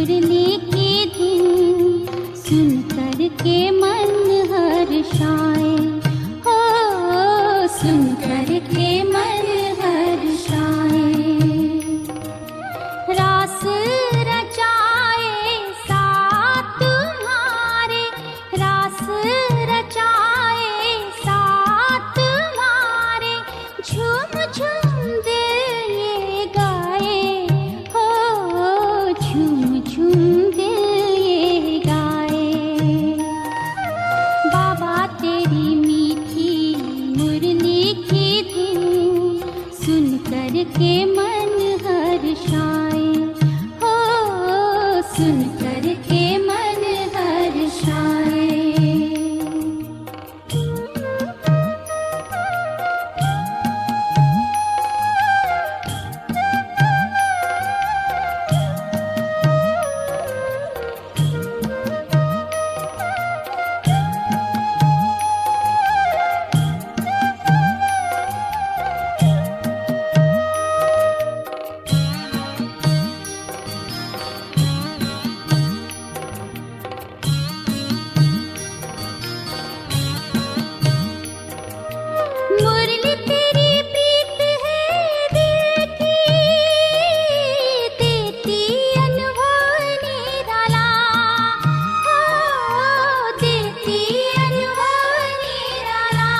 मुरली की धुन सुन कर के मन हर्षाए, हो सुन कर के मन हर्षाए। रास रचाए साथ तुम्हारे, रास रचाए साथ तुम्हारे, झूम झूम दिल ये गाए, हो झूम झूम दिल ये गाए। बाबा तेरी मीठी मुरली की धुन सुन कर के मन हर्षाए, हो सुन कर के मन हर्षाए। मुरली तेरी प्रीत है दिल की, देती अनुभव निराला, हो देती अनुभव निराला।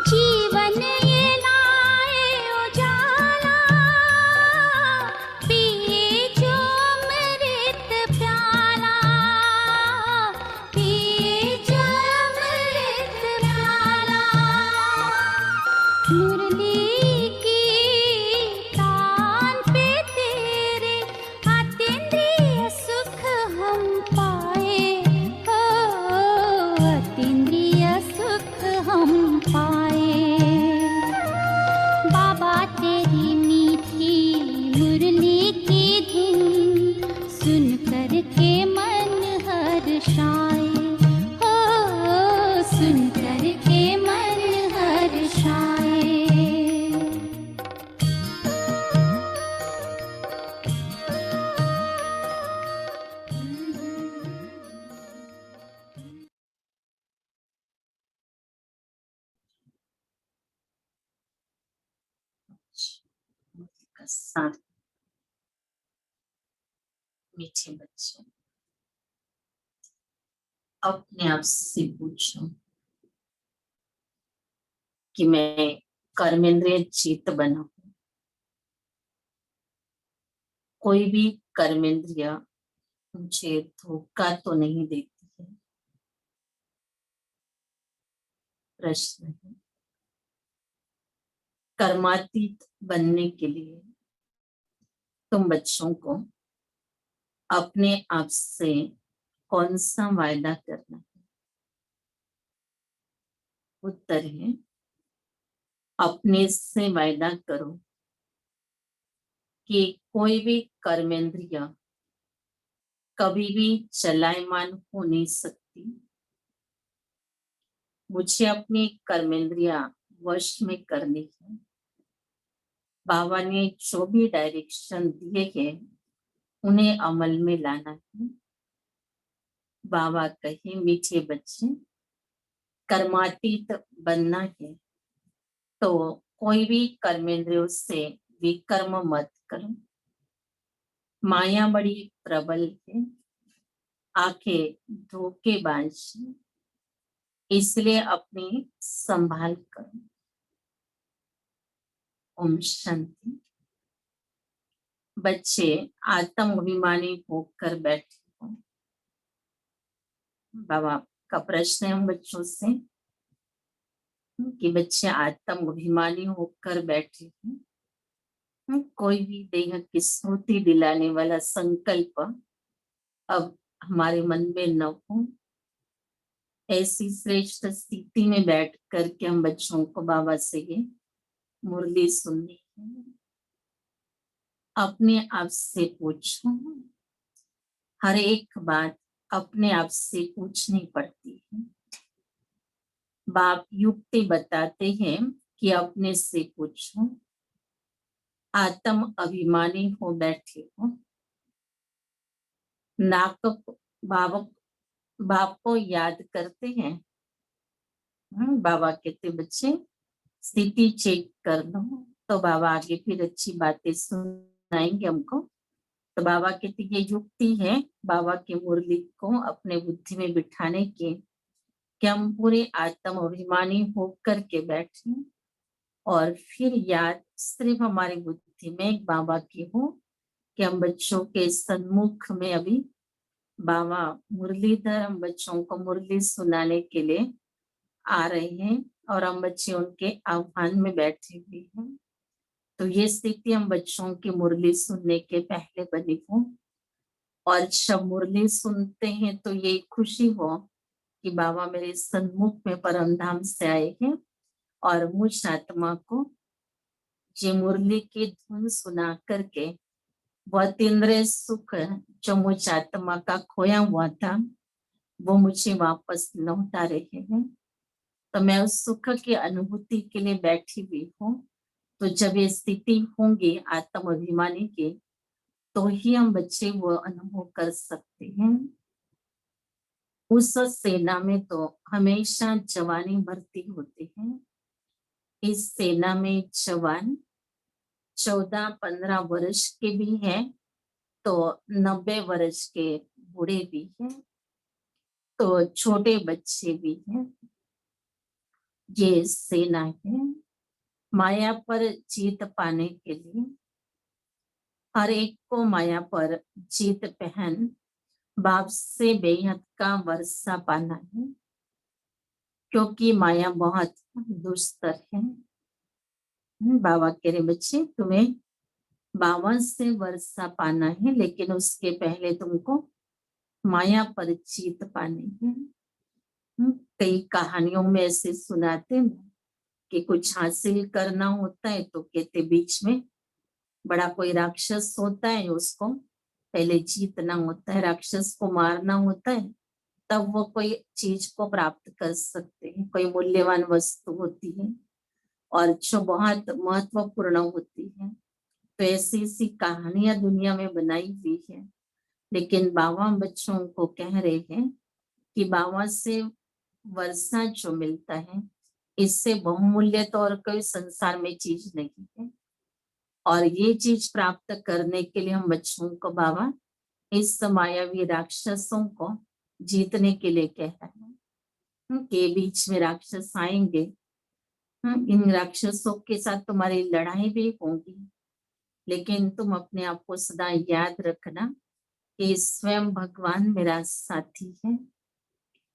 जीवन ये लाए उजाला, पिए जो अमृत प्याला, पिए जो अमृत प्याला। मुरली की तान पे तेरे अतीन्द्रिय सुख हम पाए, हो अतीन्द्रिय सुख हम पाए। बाबा तेरी मीठी मुरली की धुन सुन कर के मन हर्षाए, हो सुन कर के मन हर्षाए। साथ मीठे बच्चे अपने आप से पूछो कि मैं कर्मेंद्रिय चित्त बना हूं। कोई भी कर्मेंद्रिय मुझे धोखा तो नहीं देती है। प्रश्न है, कर्मातीत बनने के लिए तुम बच्चों को अपने आप से कौन सा वायदा करना है? उत्तर है, अपने से वायदा करो कि कोई भी कर्मेंद्रिय कभी भी चलायमान हो नहीं सकती। मुझे अपनी कर्मेंद्रिया वश में करनी है। बाबा ने जो भी डायरेक्शन दिए हैं उन्हें अमल में लाना है। बाबा कहे, मीठे बच्चे कर्मातीत बनना है तो कोई भी कर्मेंद्रियों से विकर्म मत करो। माया बड़ी प्रबल है, आंखें धोखेबाज है, इसलिए अपनी संभाल करो। ओम शांति। बच्चे आत्म अभिमानी होकर बैठे हो। बाबा का प्रश्न है हम बच्चों से कि बच्चे आत्म अभिमानी होकर बैठे हैं। कोई भी देह की स्मृति दिलाने वाला संकल्प अब हमारे मन में न हो। ऐसी श्रेष्ठ स्थिति में बैठ करके हम बच्चों को बाबा से ये मुरली सुननी है। अपने आप से पूछो, हर एक बात अपने आप से पूछनी पड़ती है। बाप युक्ति बताते हैं कि अपने से पूछो। आत्म अभिमानी हो बैठे हो नाक बाबा बाप को याद करते हैं। बाबा कहते बच्चे स्थिति चेक कर लो। तो बाबा आगे फिर अच्छी बातें सुनाएंगे हमको। तो बाबा कहते ये युक्ति है बाबा की मुरली को अपने बुद्धि में बिठाने की, कि हम पूरे आत्म अभिमानी होकर के बैठे और फिर याद सिर्फ हमारी बुद्धि में एक बाबा की हो कि हम बच्चों के सन्मुख में अभी बाबा मुरलीधर हम बच्चों को मुरली सुनाने के लिए आ रहे हैं और हम बच्चे उनके आह्वान में बैठे हुए हैं। तो ये स्थिति हम बच्चों की मुरली सुनने के पहले बनी हो, और जब मुरली सुनते हैं तो ये खुशी हो कि बाबा मेरे सन्मुख में परम धाम से आए हैं और मुझ आत्मा को ये मुरली की धुन सुना करके वह तीव्र सुख जो मुझ आत्मा का खोया हुआ था वो मुझे वापस लौटा रहे हैं। तो मैं उस सुख की अनुभूति के लिए बैठी हुई हूँ। तो जब ये स्थिति होंगी आत्म अभिमानी की, तो ही हम बच्चे वो अनुभव कर सकते हैं। उस सेना में तो हमेशा जवानी भर्ती होती है। इस सेना में जवान 14-15 वर्ष के भी हैं, तो 90 वर्ष के बूढ़े भी हैं, तो छोटे बच्चे भी हैं। ये सेना है माया पर जीत पाने के लिए। हर एक को माया पर जीत पहन बाप से बेहद का वर्षा पाना है, क्योंकि माया बहुत दुस्तर है। बाबा कह रहे बच्चे तुम्हें बाबा से वर्षा पाना है, लेकिन उसके पहले तुमको माया पर जीत पानी है। कई कहानियों में ऐसे सुनाते हैं कि कुछ हासिल करना होता है तो कहते बीच में बड़ा कोई राक्षस होता है, उसको पहले जीतना होता है, राक्षस को मारना होता है, तब वो कोई चीज को प्राप्त कर सकते हैं। कोई मूल्यवान वस्तु होती है और जो बहुत महत्वपूर्ण होती है। तो ऐसी ऐसी कहानियां दुनिया में बनाई हुई है, लेकिन बाबा बच्चों को कह रहे हैं कि बाबा से वर्षा जो मिलता है इससे बहुमूल्य तो और कोई संसार में चीज नहीं है। और ये चीज प्राप्त करने के लिए हम बच्चों को बाबा इस मायावी राक्षसों को जीतने के लिए कह रहे हैं कि बीच में राक्षस आएंगे। इन राक्षसों के साथ तुम्हारी लड़ाई भी होगी, लेकिन तुम अपने आप को सदा याद रखना कि स्वयं भगवान मेरा साथी है।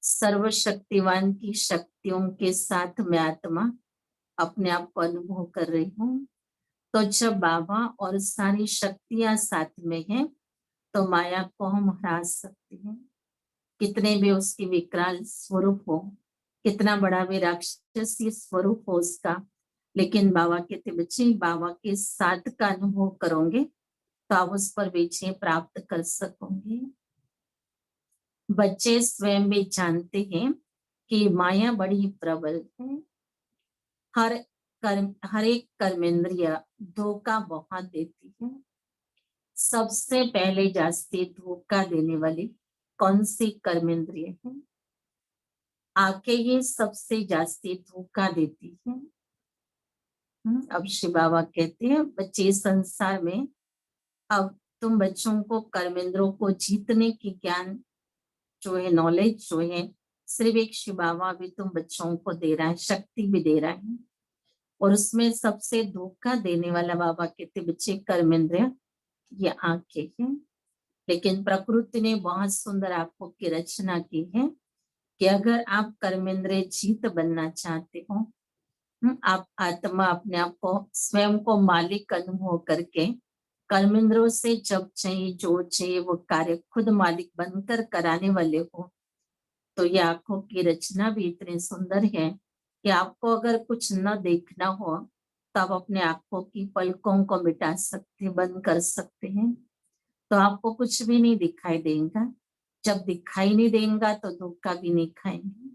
सर्वशक्तिवान की शक्तियों के साथ मैं आत्मा अपने आप को अनुभव कर रही हूँ। तो जब बाबा और सारी शक्तियां साथ में हैं, तो माया को हम हरा सकते हैं। कितने भी उसकी विकराल स्वरूप हो, कितना बड़ा भी राक्षसी स्वरूप हो उसका, लेकिन बाबा कहते बच्चे बाबा के साथ का अनुभव करोगे तो आप उस पर विजय प्राप्त कर सकोगे। बच्चे स्वयं भी जानते हैं कि माया बड़ी प्रबल है। हर एक कर्मेंद्रिय धोखा बहुत देती है। सबसे पहले जास्ती धोखा देने वाली कौन सी कर्मेंद्रिय है? आंखें ये सबसे जास्ती धोखा देती है। अब शिव बाबा कहते हैं बच्चे संसार में अब तुम बच्चों को कर्मेंद्रों को जीतने की ज्ञान जो है, नॉलेज जो है, सिर्फ एक शिव बाबा भी तुम बच्चों को दे रहा है, शक्ति भी दे रहा है। और उसमें सबसे धोखा देने वाला बाबा कहते बच्चे कर्मेंद्रिय ये आंखें हैं। लेकिन प्रकृति ने बहुत सुंदर आंखों की रचना की है कि अगर आप कर्मेंद्रिय जीत बनना चाहते हो, आप आत्मा अपने आप को स्वयं को मालिक अनुभव करके कर्मेंद्रों से जब चाहिए जो चाहिए वो कार्य खुद मालिक बनकर कराने वाले हो, तो ये आंखों की रचना भी इतनी सुंदर है कि आपको अगर कुछ न देखना हो तो आप अपने आंखों की पलकों को मिटा सकते, बंद कर सकते हैं, तो आपको कुछ भी नहीं दिखाई देगा। जब दिखाई नहीं देगा तो धोखा भी नहीं खाएंगे।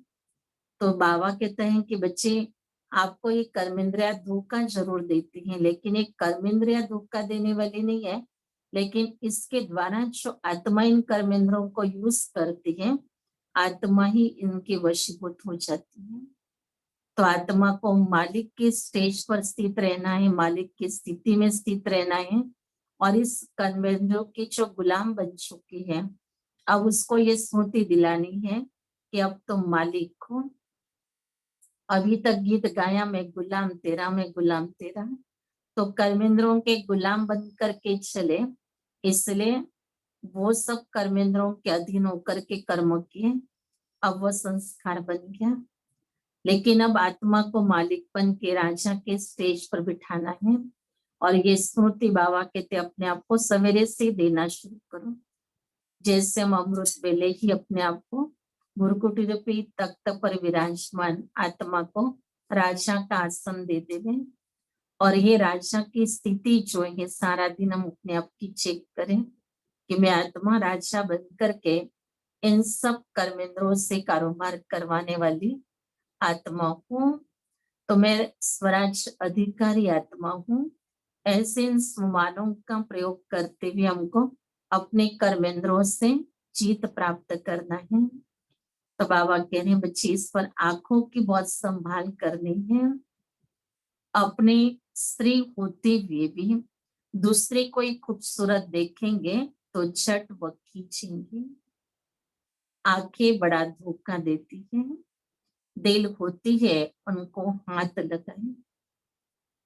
तो बाबा कहते हैं कि बच्चे आपको ये कर्मेंद्रिया धोखा जरूर देती हैं, लेकिन एक कर्मेंद्रिया धोखा देने वाली नहीं है, लेकिन इसके द्वारा जो आत्मा इन कर्म इंद्रियों को यूज करती है, आत्मा ही इनके वशीभूत हो जाती है। तो आत्मा को मालिक के स्टेज पर स्थित रहना है, मालिक की स्थिति में स्थित रहना है, और इस कर्मेंद्रियों की जो गुलाम बन चुकी है, अब उसको ये स्मृति दिलानी है कि अब तुम मालिक हो। अभी तक गीत गाया, मैं गुलाम तेरा, मैं गुलाम तेरा। तो कर्मेंद्रों के गुलाम बन करके चले, इसलिए वो सब कर्मेंद्रों के अधीन होकर के कर्म किए, अब वो संस्कार बन गया। लेकिन अब आत्मा को मालिकपन के राजा के स्टेज पर बिठाना है, और ये स्मृति बाबा कहते अपने आप को सवेरे से देना शुरू करो। जैसे हम अमृत वेले ही अपने आप को भुरकुटी रूपी तख्त पर विराजमान आत्मा को राजा का आसन दे देवे, और ये राजा की स्थिति जो है सारा दिन हम अपने आप की चेक करें कि मैं आत्मा राजा बन करके इन सब कर्मेंद्रों से कारोबार करवाने वाली आत्मा हूँ। तो मैं स्वराज अधिकारी आत्मा हूँ। ऐसे इन सुमानों का प्रयोग करते हुए हमको अपने कर्मेंद्रों से जीत प्राप्त करना है। तो बाबा कह रहे हैं बच्चे इस पर आंखों की बहुत संभाल करनी है। अपने स्त्री होते हुए भी दूसरे कोई खूबसूरत देखेंगे तो झट वो खींचेंगे। आंखें बड़ा धोखा देती है, दिल होती है उनको हाथ लगाए।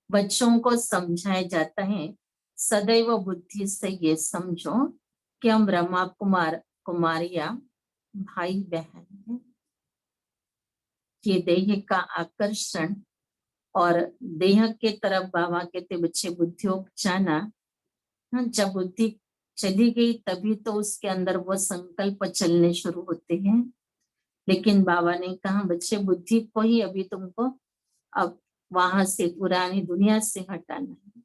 बच्चों को समझाया जाता है सदैव बुद्धि से ये समझो कि हम ब्रह्मा कुमार कुमारिया भाई बहन हैं। ये देह का आकर्षण और देह के तरफ बाबा कहते बच्चे बुद्धियों जाना। जब बुद्धि चली गई तभी तो उसके अंदर वो संकल्प चलने शुरू होते हैं। लेकिन बाबा ने कहा बच्चे बुद्धि को ही अभी तुमको अब वहां से पुरानी दुनिया से हटाना है।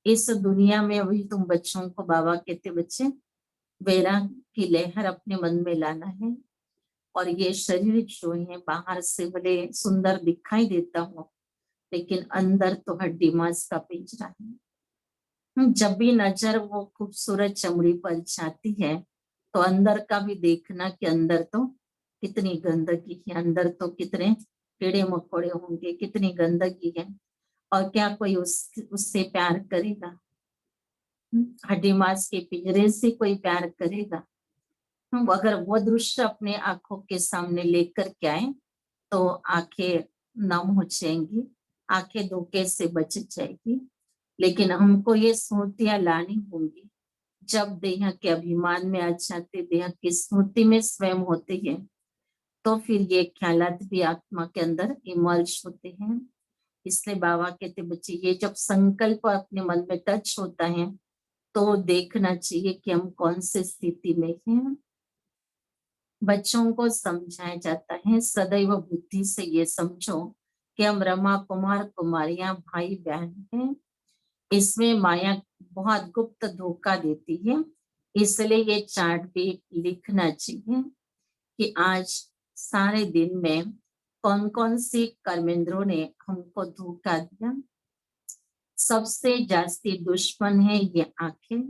इस दुनिया में अभी तुम बच्चों को बाबा कहते बच्चे वैराग की लहर अपने मन में लाना है। और ये शरीर जो है बाहर से भले सुंदर दिखाई देता हो, लेकिन अंदर तो हड्डी मांस का पिंजरा है। जब भी नजर वो खूबसूरत चमड़ी पर जाती है तो अंदर का भी देखना कि अंदर तो कितनी गंदगी है, अंदर तो कितने कीड़े मकोड़े होंगे, कितनी गंदगी है, और क्या कोई उससे प्यार करेगा? हड्डी मांस के पिंजरे से कोई प्यार करेगा? अगर वो दृश्य अपने आंखों के सामने लेकर के आए तो आंखें नम हो जाएंगी, आंखें धोखे से बच जाएगी। लेकिन हमको ये स्मृतियां लानी होंगी। जब देह के अभिमान में आ जाते, देह की स्मृति में स्वयं होते हैं, तो फिर ये ख्यालात भी आत्मा के अंदर इमर्ज होते हैं। इसलिए बाबा कहते बच्चे ये जब संकल्प अपने मन में टच होता है तो देखना चाहिए कि हम कौन सी स्थिति में हैं। बच्चों को समझाया जाता है सदैव बुद्धि से ये समझो कि हम रमा कुमार कुमारियां भाई बहन हैं। इसमें माया बहुत गुप्त धोखा देती है, इसलिए ये चार्ट पे लिखना चाहिए कि आज सारे दिन में कौन कौन से कर्मेंद्रों ने हमको धोखा दिया। सबसे जास्ती दुश्मन है ये आंखें।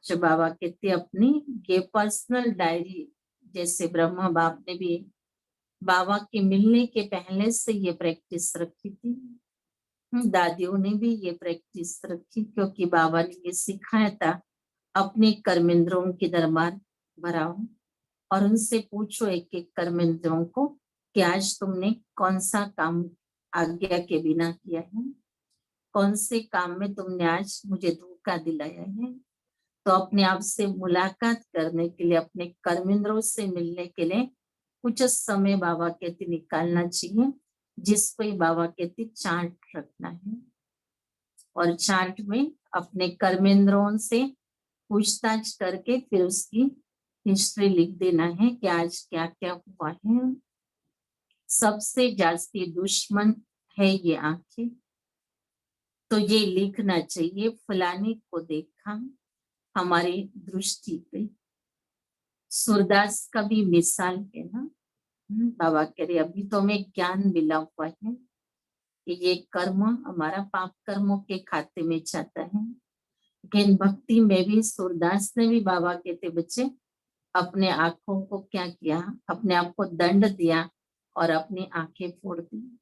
जो बाबा कहते अपनी ये पर्सनल डायरी, जैसे ब्रह्मा बाप ने भी बाबा के मिलने के पहले से ये प्रैक्टिस रखी थी, दादियों ने भी ये प्रैक्टिस रखी, क्योंकि बाबा ने ये सिखाया था अपने कर्मेंद्रों की दरबार भराओ और उनसे पूछो एक एक कर्मेंद्रों को कि आज तुमने कौन सा काम आज्ञा के बिना किया है, कौन से काम में तुमने आज मुझे धोखा दिलाया है। तो अपने आप से मुलाकात करने के लिए, अपने कर्मेंद्रों से मिलने के लिए कुछ समय बाबा कहते निकालना चाहिए, जिसको ही बाबा कहते चार्ट रखना है। और चार्ट में अपने कर्मेंद्रों से पूछताछ करके फिर उसकी हिस्ट्री लिख देना है कि आज क्या क्या हुआ है। सबसे जास्ती दुश्मन है ये आंखें, तो ये लिखना चाहिए फलाने को देखा हमारी दृष्टि पे। सूरदास का भी मिसाल है ना। बाबा कह रहे अभी तो हमें ज्ञान मिला हुआ है कि ये कर्म हमारा पाप कर्मों के खाते में जाता है, लेकिन भक्ति में भी सूरदास ने भी, बाबा कहते बच्चे, अपने आंखों को क्या किया, अपने आप को दंड दिया और अपनी आंखें फोड़ दी।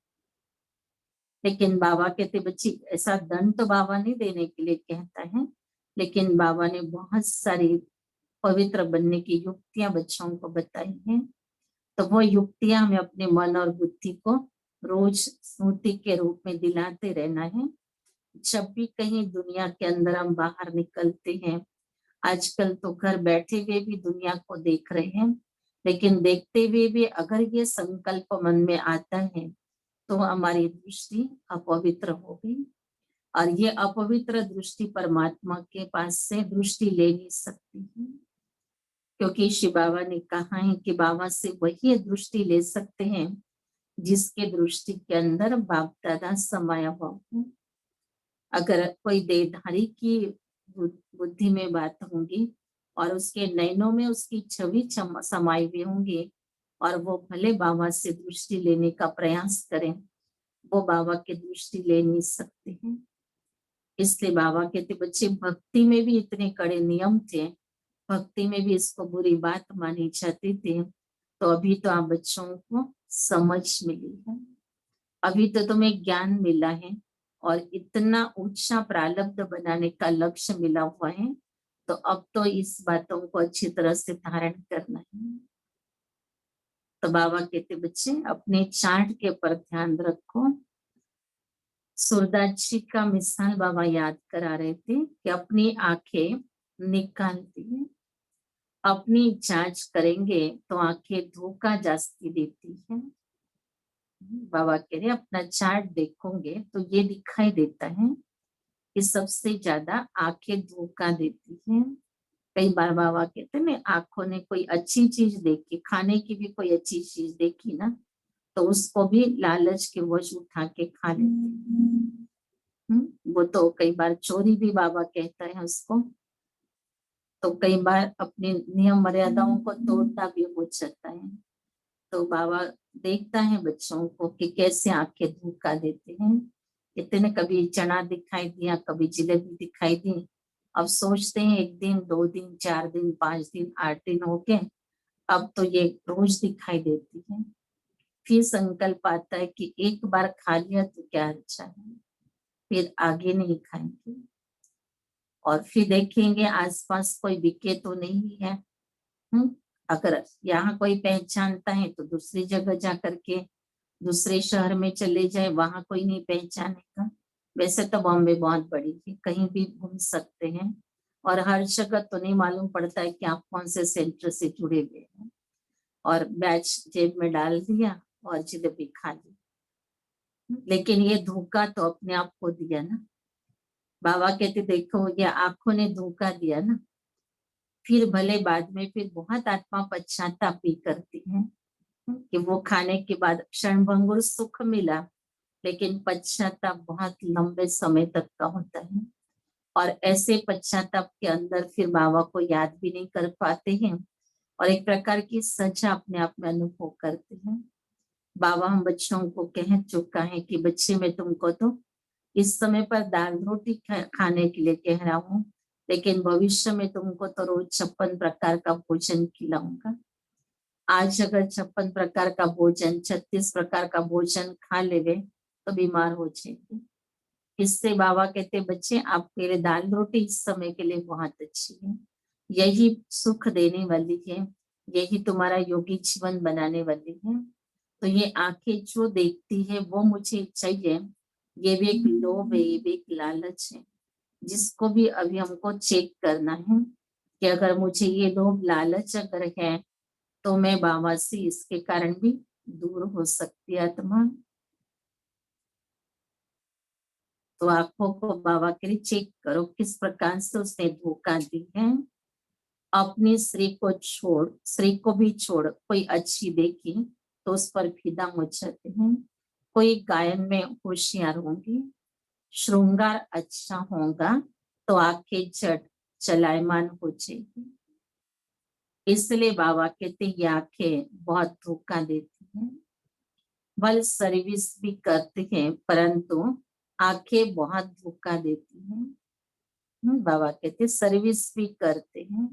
लेकिन बाबा कहते बच्ची, ऐसा दंड तो बाबा नहीं देने के लिए कहता है, लेकिन बाबा ने बहुत सारी पवित्र बनने की युक्तियां बच्चों को बताई हैं। तो वो युक्तियां हमें अपने मन और बुद्धि को रोज स्मृति के रूप में दिलाते रहना है। जब भी कहीं दुनिया के अंदर हम बाहर निकलते हैं, आजकल तो घर बैठे हुए भी दुनिया को देख रहे हैं, लेकिन देखते हुए भी अगर ये संकल्प मन में आता है तो हमारी दृष्टि अपवित्र होगी, और ये अपवित्र दृष्टि परमात्मा के पास से दृष्टि ले नहीं सकती है। क्योंकि शिव बाबा ने कहा है कि बाबा से वही दृष्टि ले सकते हैं जिसके दृष्टि के अंदर बाप दादा समाया हुआ हो। अगर कोई देहधारी की बुद्धि में बात होंगी और उसके नयनों में उसकी छवि समाई हुई होंगी, और वो भले बाबा से दृष्टि लेने का प्रयास करें, वो बाबा की दृष्टि ले नहीं सकते हैं। इसलिए बाबा कहते बच्चे, भक्ति में भी इतने कड़े नियम थे, भक्ति में भी इसको बुरी बात मानी जाती थी। तो अभी तो आप बच्चों को समझ मिली है, अभी तो तुम्हें ज्ञान मिला है और इतना ऊंचा प्रारब्ध बनाने का लक्ष्य मिला हुआ है, तो अब तो इस बातों को अच्छी तरह से धारण करना है। तो बाबा कहते बच्चे, अपने चार्ट के ऊपर ध्यान रखो। सूरदास जी का मिसाल बाबा याद करा रहे थे कि अपनी आंखें निकालती है, अपनी जांच करेंगे तो आंखें धोखा जास्ती देती है। बाबा कह रहे अपना चार्ट देखोगे तो ये दिखाई देता है कि सबसे ज्यादा आंखें धोखा देती हैं। कई बार बाबा कहते हैं ना, आंखों ने कोई अच्छी चीज देखी, खाने की भी कोई अच्छी चीज देखी ना, तो उसको भी लालच के वश उठा के खा लेते हैं। वो तो कई बार चोरी भी बाबा कहता है उसको। तो कई बार अपने नियम मर्यादाओं को तोड़ना भी हो जाता है। तो बाबा देखता है बच्चों को कि कैसे आंखें धोखा देते हैं। इतने कभी चना दिखाई दिया, कभी जलेबी दिखाई दी, अब सोचते हैं 1 दिन 2 दिन 4 दिन 5 दिन 8 दिन हो गए, अब तो ये रोज दिखाई देती है। फिर संकल्प आता है कि एक बार खा लिया तो क्या अच्छा है, फिर आगे नहीं खाएंगे। और फिर देखेंगे आसपास कोई बिके तो नहीं है। अगर यहाँ कोई पहचानता है तो दूसरी जगह जा करके, दूसरे शहर में चले जाए, वहां कोई नहीं पहचानेगा। वैसे तो बॉम्बे बहुत बड़ी है, कहीं भी घूम सकते हैं, और हर जगह तो नहीं मालूम पड़ता है कि आप कौन से सेंटर से जुड़े हुए हैं। और बैच जेब में डाल दिया और जलेबी खा ली। लेकिन ये धोखा तो अपने आप को दिया ना। बाबा कहते देखो, ये आंखों ने धोखा दिया ना। फिर भले बाद में फिर बहुत आत्मा पश्चाताप भी करती है कि वो खाने के बाद क्षणभंगुर सुख मिला, लेकिन पश्चाताप बहुत लंबे समय तक का होता है। और ऐसे पश्चाताप के अंदर फिर बाबा को याद भी नहीं कर पाते हैं, और एक प्रकार की सजा अपने आप में अनुभव करते हैं। बाबा हम बच्चों को कह चुका है कि बच्चे, मैं तुमको तो इस समय पर दाल रोटी खाने के लिए कह रहा हूँ, लेकिन भविष्य में तुमको तो रोज 56 प्रकार का भोजन खिलाऊंगा। आज अगर 56 प्रकार का भोजन, 36 प्रकार का भोजन खा लेवे तो बीमार हो जाएंगे। इससे बाबा कहते बच्चे, आप मेरे दाल रोटी इस समय के लिए बहुत अच्छी है, यही सुख देने वाली है, यही तुम्हारा योगी जीवन बनाने वाली है। तो ये आंखें जो देखती है वो मुझे चाहिए, ये भी एक लोभ है, ये भी एक लालच है, जिसको भी अभी हमको चेक करना है कि अगर मुझे ये लोभ लालच अगर है तो मैं बाबा से इसके कारण भी दूर हो सकती है आत्मा। तो आंखों को बाबा के लिए चेक करो किस प्रकार से उसने धोखा दी है। अपनी स्त्री को छोड़, स्त्री को भी छोड़, कोई अच्छी देखी तो उस पर फिदा हो जाते हैं। कोई गायन में होशियार होंगी, श्रृंगार अच्छा होगा तो आंखें झट चलायमान हो जाएगी। इसलिए बाबा कहते ये आंखें बहुत धोखा देती हैं। बल सर्विस भी करते हैं, परंतु आंखें बहुत धोखा देती हैं। बाबा कहते सर्विस भी करते हैं,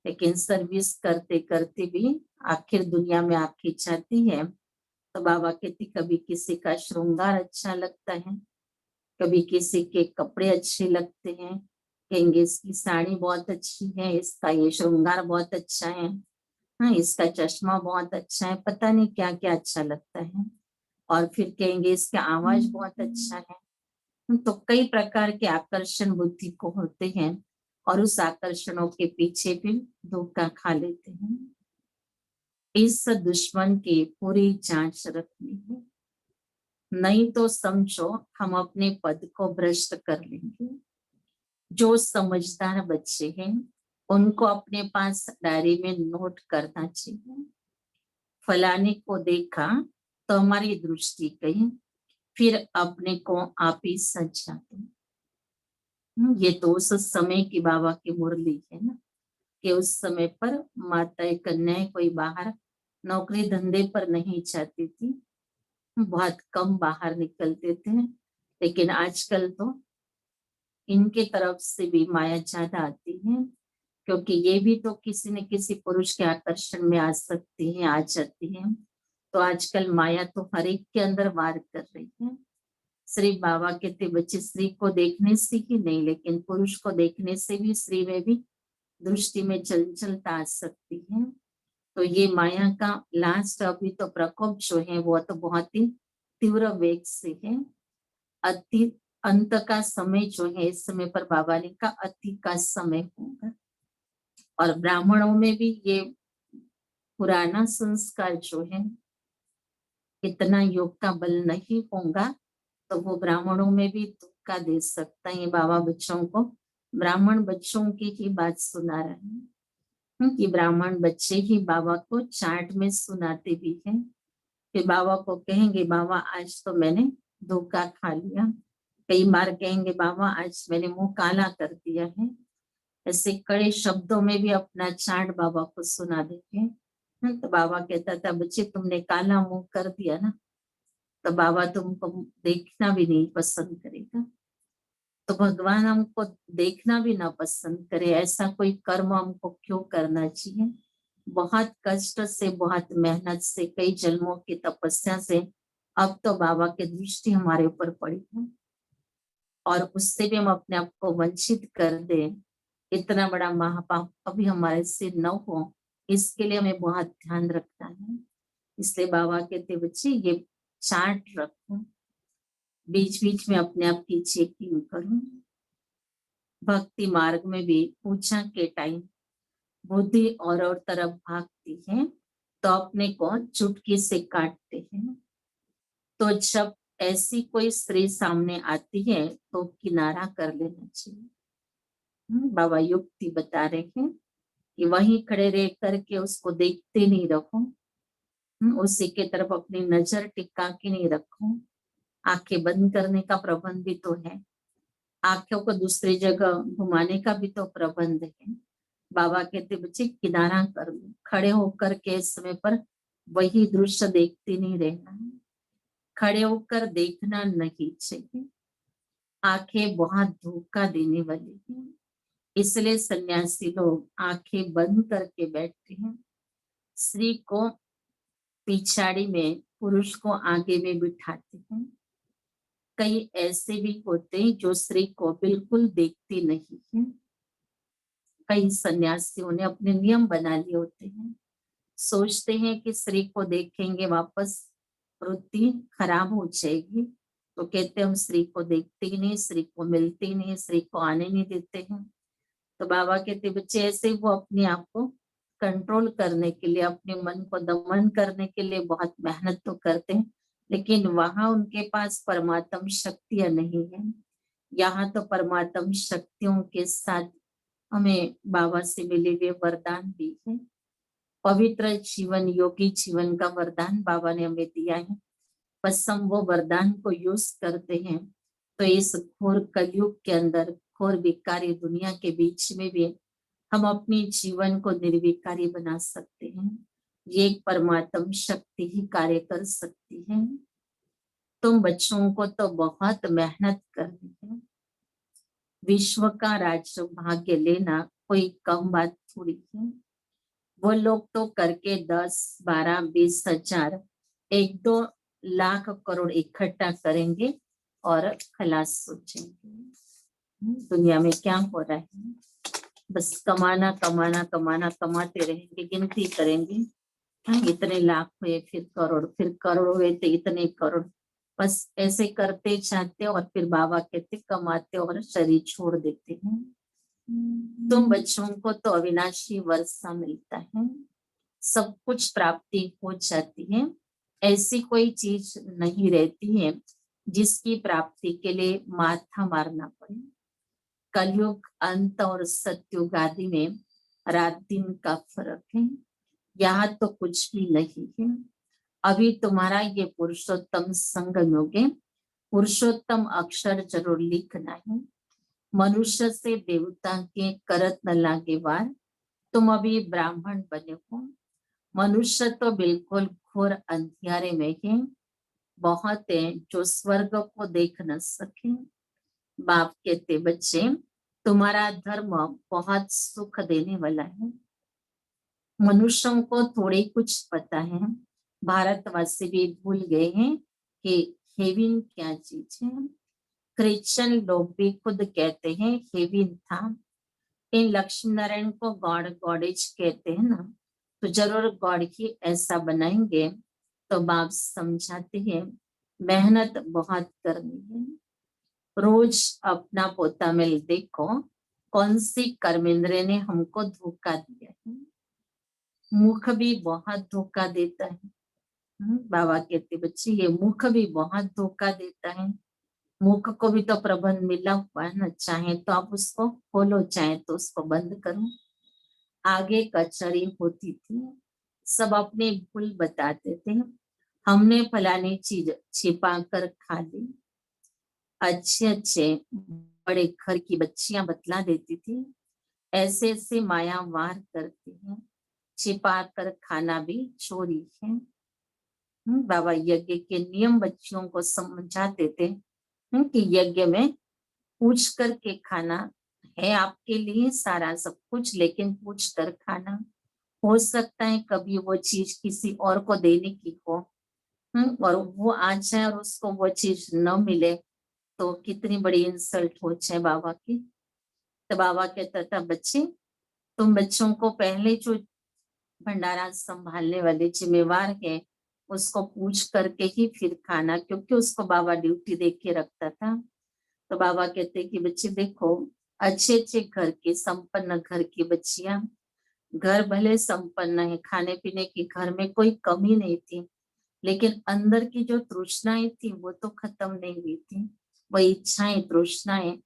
लेकिन सर्विस करते करते भी आखिर दुनिया में आपकी जाती है। तो बाबा कहते कभी किसी का श्रृंगार अच्छा लगता है, कभी किसी के कपड़े अच्छे लगते हैं, कहेंगे इसकी साड़ी बहुत अच्छी है, इसका ये श्रृंगार बहुत अच्छा है, हाँ इसका चश्मा बहुत अच्छा है, पता नहीं क्या क्या अच्छा लगता है। और फिर कहेंगे इसका आवाज बहुत अच्छा है। तो कई प्रकार के आकर्षण बुद्धि को होते हैं और उस आकर्षणों के पीछे भी धोखा खा लेते हैं। इस दुश्मन की पूरी जांच रखनी है, नहीं तो समझो हम अपने पद को भ्रष्ट कर लेंगे। जो समझदार बच्चे हैं उनको अपने पास डायरी में नोट करना चाहिए। फलाने को देखा तो हमारी दृष्टि गई, फिर अपने को आप ही सजा दो। ये तो उस समय की बाबा की मुरली है ना, कि उस समय पर माताएं कन्याएं कोई बाहर नौकरी धंधे पर नहीं जाती थी, बहुत कम बाहर निकलते थे। लेकिन आजकल तो इनके तरफ से भी माया ज्यादा आती है, क्योंकि ये भी तो किसी न किसी पुरुष के आकर्षण में आ सकती है, आ जाती है। तो आजकल माया तो हर एक के अंदर वार कर रही है। सिर्फ बाबा कहते बच्चे स्त्री को देखने से ही नहीं, लेकिन पुरुष को देखने से भी स्त्री में भी दृष्टि में चंचलता आ सकती है। तो ये माया का लास्ट अभी तो प्रकोप जो है वो तो बहुत ही तीव्र वेग से है। अति अंत का समय जो है इस समय पर बाबा ने कहा अति का समय होगा। और ब्राह्मणों में भी ये पुराना संस्कार जो है, इतना योग का बल नहीं होगा तो वो ब्राह्मणों में भी धोखा दे सकता है। ये बाबा बच्चों को, ब्राह्मण बच्चों की ही बात सुना रहे हैं, कि ब्राह्मण बच्चे ही बाबा को चाट में सुनाते भी हैं। फिर बाबा को कहेंगे बाबा आज तो मैंने धोखा खा लिया, कई बार कहेंगे बाबा आज मैंने मुंह काला कर दिया है। ऐसे कड़े शब्दों में भी अपना चाट बाबा को सुना देते हैं। तो बाबा कहता था बच्चे तुमने काला मुंह कर दिया ना, तो बाबा तुमको देखना भी नहीं पसंद करेगा। तो भगवान हमको देखना भी ना पसंद करे, ऐसा कोई कर्म हमको क्यों करना चाहिए। बहुत कष्ट से, बहुत मेहनत से, कई जन्मों की तपस्या से अब तो बाबा की दृष्टि हमारे ऊपर पड़ी है, और उससे भी हम अपने आप को वंचित कर दें, इतना बड़ा महापाप अभी हमारे से न हो, इसके लिए हमें बहुत ध्यान रखना है। इसलिए बाबा कहते बच्चे ये चार्ट रखो, बीच बीच में अपने आप की चेकिंग करो। भक्ति मार्ग में भी पूजा के टाइम बुद्धि और तरफ भागती है तो अपने को चुटकी से काटते हैं। तो जब ऐसी कोई स्त्री सामने आती है तो किनारा कर लेना चाहिए। बाबा युक्ति बता रहे हैं कि वहीं खड़े रह करके उसको देखते नहीं रहो, उसी के तरफ अपनी नजर टिका के नहीं रखो। आंखें बंद करने का प्रबंध भी तो है, आंखों को दूसरी जगह घुमाने का भी तो प्रबंध है। बाबा कहते बच्चे किनारा कर लो, खड़े होकर के इस समय पर वही दृश्य देखते नहीं रहना है, खड़े होकर देखना नहीं चाहिए। आंखें बहुत धोखा देने वाली हैं, इसलिए सन्यासी लोग आंखें बंद करके बैठते हैं। स्त्री को पिछाड़ी में, पुरुष को आगे में बिठाते हैं। कई ऐसे भी होते हैं जो स्त्री को बिल्कुल देखते नहीं है। कई सन्यासियों ने अपने नियम बना लिए होते हैं, सोचते हैं कि स्त्री को देखेंगे वापस वृत्ति खराब हो जाएगी, तो कहते हैं हम स्त्री को देखते ही नहीं, स्त्री को मिलते ही नहीं, स्त्री को आने नहीं देते हैं। तो बाबा कहते बच्चे ऐसे वो अपने आप को कंट्रोल करने के लिए, अपने मन को दमन करने के लिए बहुत मेहनत तो करते हैं, लेकिन वहां उनके पास परमात्म शक्तियां नहीं है। यहाँ तो परमात्म शक्तियों के साथ हमें बाबा से मिले हुए वरदान भी है। पवित्र जीवन, योगी जीवन का वरदान बाबा ने हमें दिया है, बस हम वो वरदान को यूज करते हैं तो इस घोर कलयुग के अंदर, घोर विकारी दुनिया के बीच में भी हम अपने जीवन को निर्विकारी बना सकते हैं। ये एक परमात्म शक्ति ही कार्य कर सकती है। तुम बच्चों को तो बहुत मेहनत करनी है, विश्व का राज्य भाग्य लेना कोई कम बात थोड़ी है। वो लोग तो करके 10, 12, 20 हजार, 1, 2 लाख करोड़ इकट्ठा करेंगे और खलास सोचेंगे। दुनिया में क्या हो रहा है? बस कमाना कमाना कमाना, कमाते रहेंगे, गिनती करेंगे। हाँ, इतने लाख हुए, फिर करोड़ हुए तो इतने करोड़। बस ऐसे करते जाते और फिर बाबा कहते कमाते और शरीर छोड़ देते हैं। तुम बच्चों को तो अविनाशी वर्षा मिलता है, सब कुछ प्राप्ति हो जाती है। ऐसी कोई चीज नहीं रहती है जिसकी प्राप्ति के लिए माथा मारना पड़े। कलयुग अंत और सतयुग आदि में रात दिन का फर्क है। यहाँ तो कुछ भी नहीं है। अभी तुम्हारा ये पुरुषोत्तम संगम योग है। पुरुषोत्तम अक्षर जरूर लिखना है। मनुष्य से देवता के करत न लागे वार। तुम अभी ब्राह्मण बने हो। मनुष्य तो बिल्कुल घोर अंधियारे में है। बहुत है जो स्वर्ग को देख न सके। बाप कहते बच्चे, तुम्हारा धर्म बहुत सुख देने वाला है। मनुष्यों को थोड़े कुछ पता है। भारतवासी भी भूल गए हैं कि हेविन क्या चीज है। क्रिश्चियन लोग भी खुद कहते हैं हेविन था। इन लक्ष्मी नारायण को गॉड गॉडेज कहते हैं ना, तो जरूर गॉड ही ऐसा बनाएंगे। तो बाप समझाते हैं मेहनत बहुत करनी है। रोज अपना पोता मिल देखो, कौन सी कर्मेंद्र ने हमको धोखा दिया है। मुख भी बहुत धोखा देता है। बाबा कहते बच्चे ये मुख भी बहुत धोखा देता है। मुख को भी तो प्रबंध मिला हुआ है ना, चाहे तो आप उसको खोलो, चाहे तो उसको बंद करो। आगे कचहरी होती थी, सब अपने भूल बताते थे। हमने फलानी चीज छिपा कर खा ली। अच्छे अच्छे बड़े घर की बच्चियां बतला देती थी, ऐसे ऐसे माया वार करती है। छिपा कर खाना भी चोरी है। बाबा यज्ञ के नियम बच्चियों को समझाते थे कि यज्ञ में पूछ करके खाना है आपके लिए सारा सब कुछ, लेकिन पूछ कर खाना। हो सकता है कभी वो चीज किसी और को देने की हो, और वो आ जाए और उसको वो चीज न मिले, तो कितनी बड़ी इंसल्ट हो जाए बाबा की। तो बाबा कहता था बच्चे, तुम बच्चों को पहले जो भंडारा संभालने वाले जिम्मेवार है उसको पूछ करके ही फिर खाना, क्योंकि उसको बाबा ड्यूटी दे के रखता था। तो बाबा कहते कि बच्चे देखो, अच्छे अच्छे घर के संपन्न घर की बच्चियां, घर भले संपन्न है, खाने पीने की घर में कोई कमी नहीं थी, लेकिन अंदर की जो तृष्णाएं थी वो तो खत्म नहीं हुई थी। वो इच्छाएं तृष्णाएं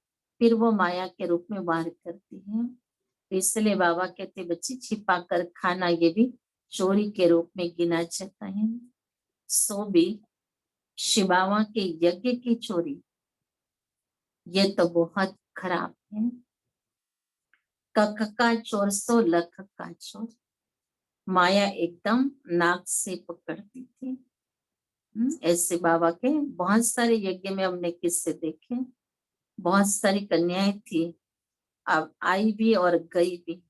फिर वो माया के रूप में वार करती हैं। तो इसलिए बाबा कहते बच्चे छिपा कर खाना ये भी चोरी के रूप में गिना जाता है। सो भी शिवावा के यज्ञ की चोरी ये तो बहुत खराब है। कख का चोर सो लख का चोर। माया एकदम नाक से पकड़ती थी। ऐसे बाबा के बहुत सारे यज्ञ में हमने किस्से देखे। बहुत सारी कन्याएं थी, अब आई भी और गई भी,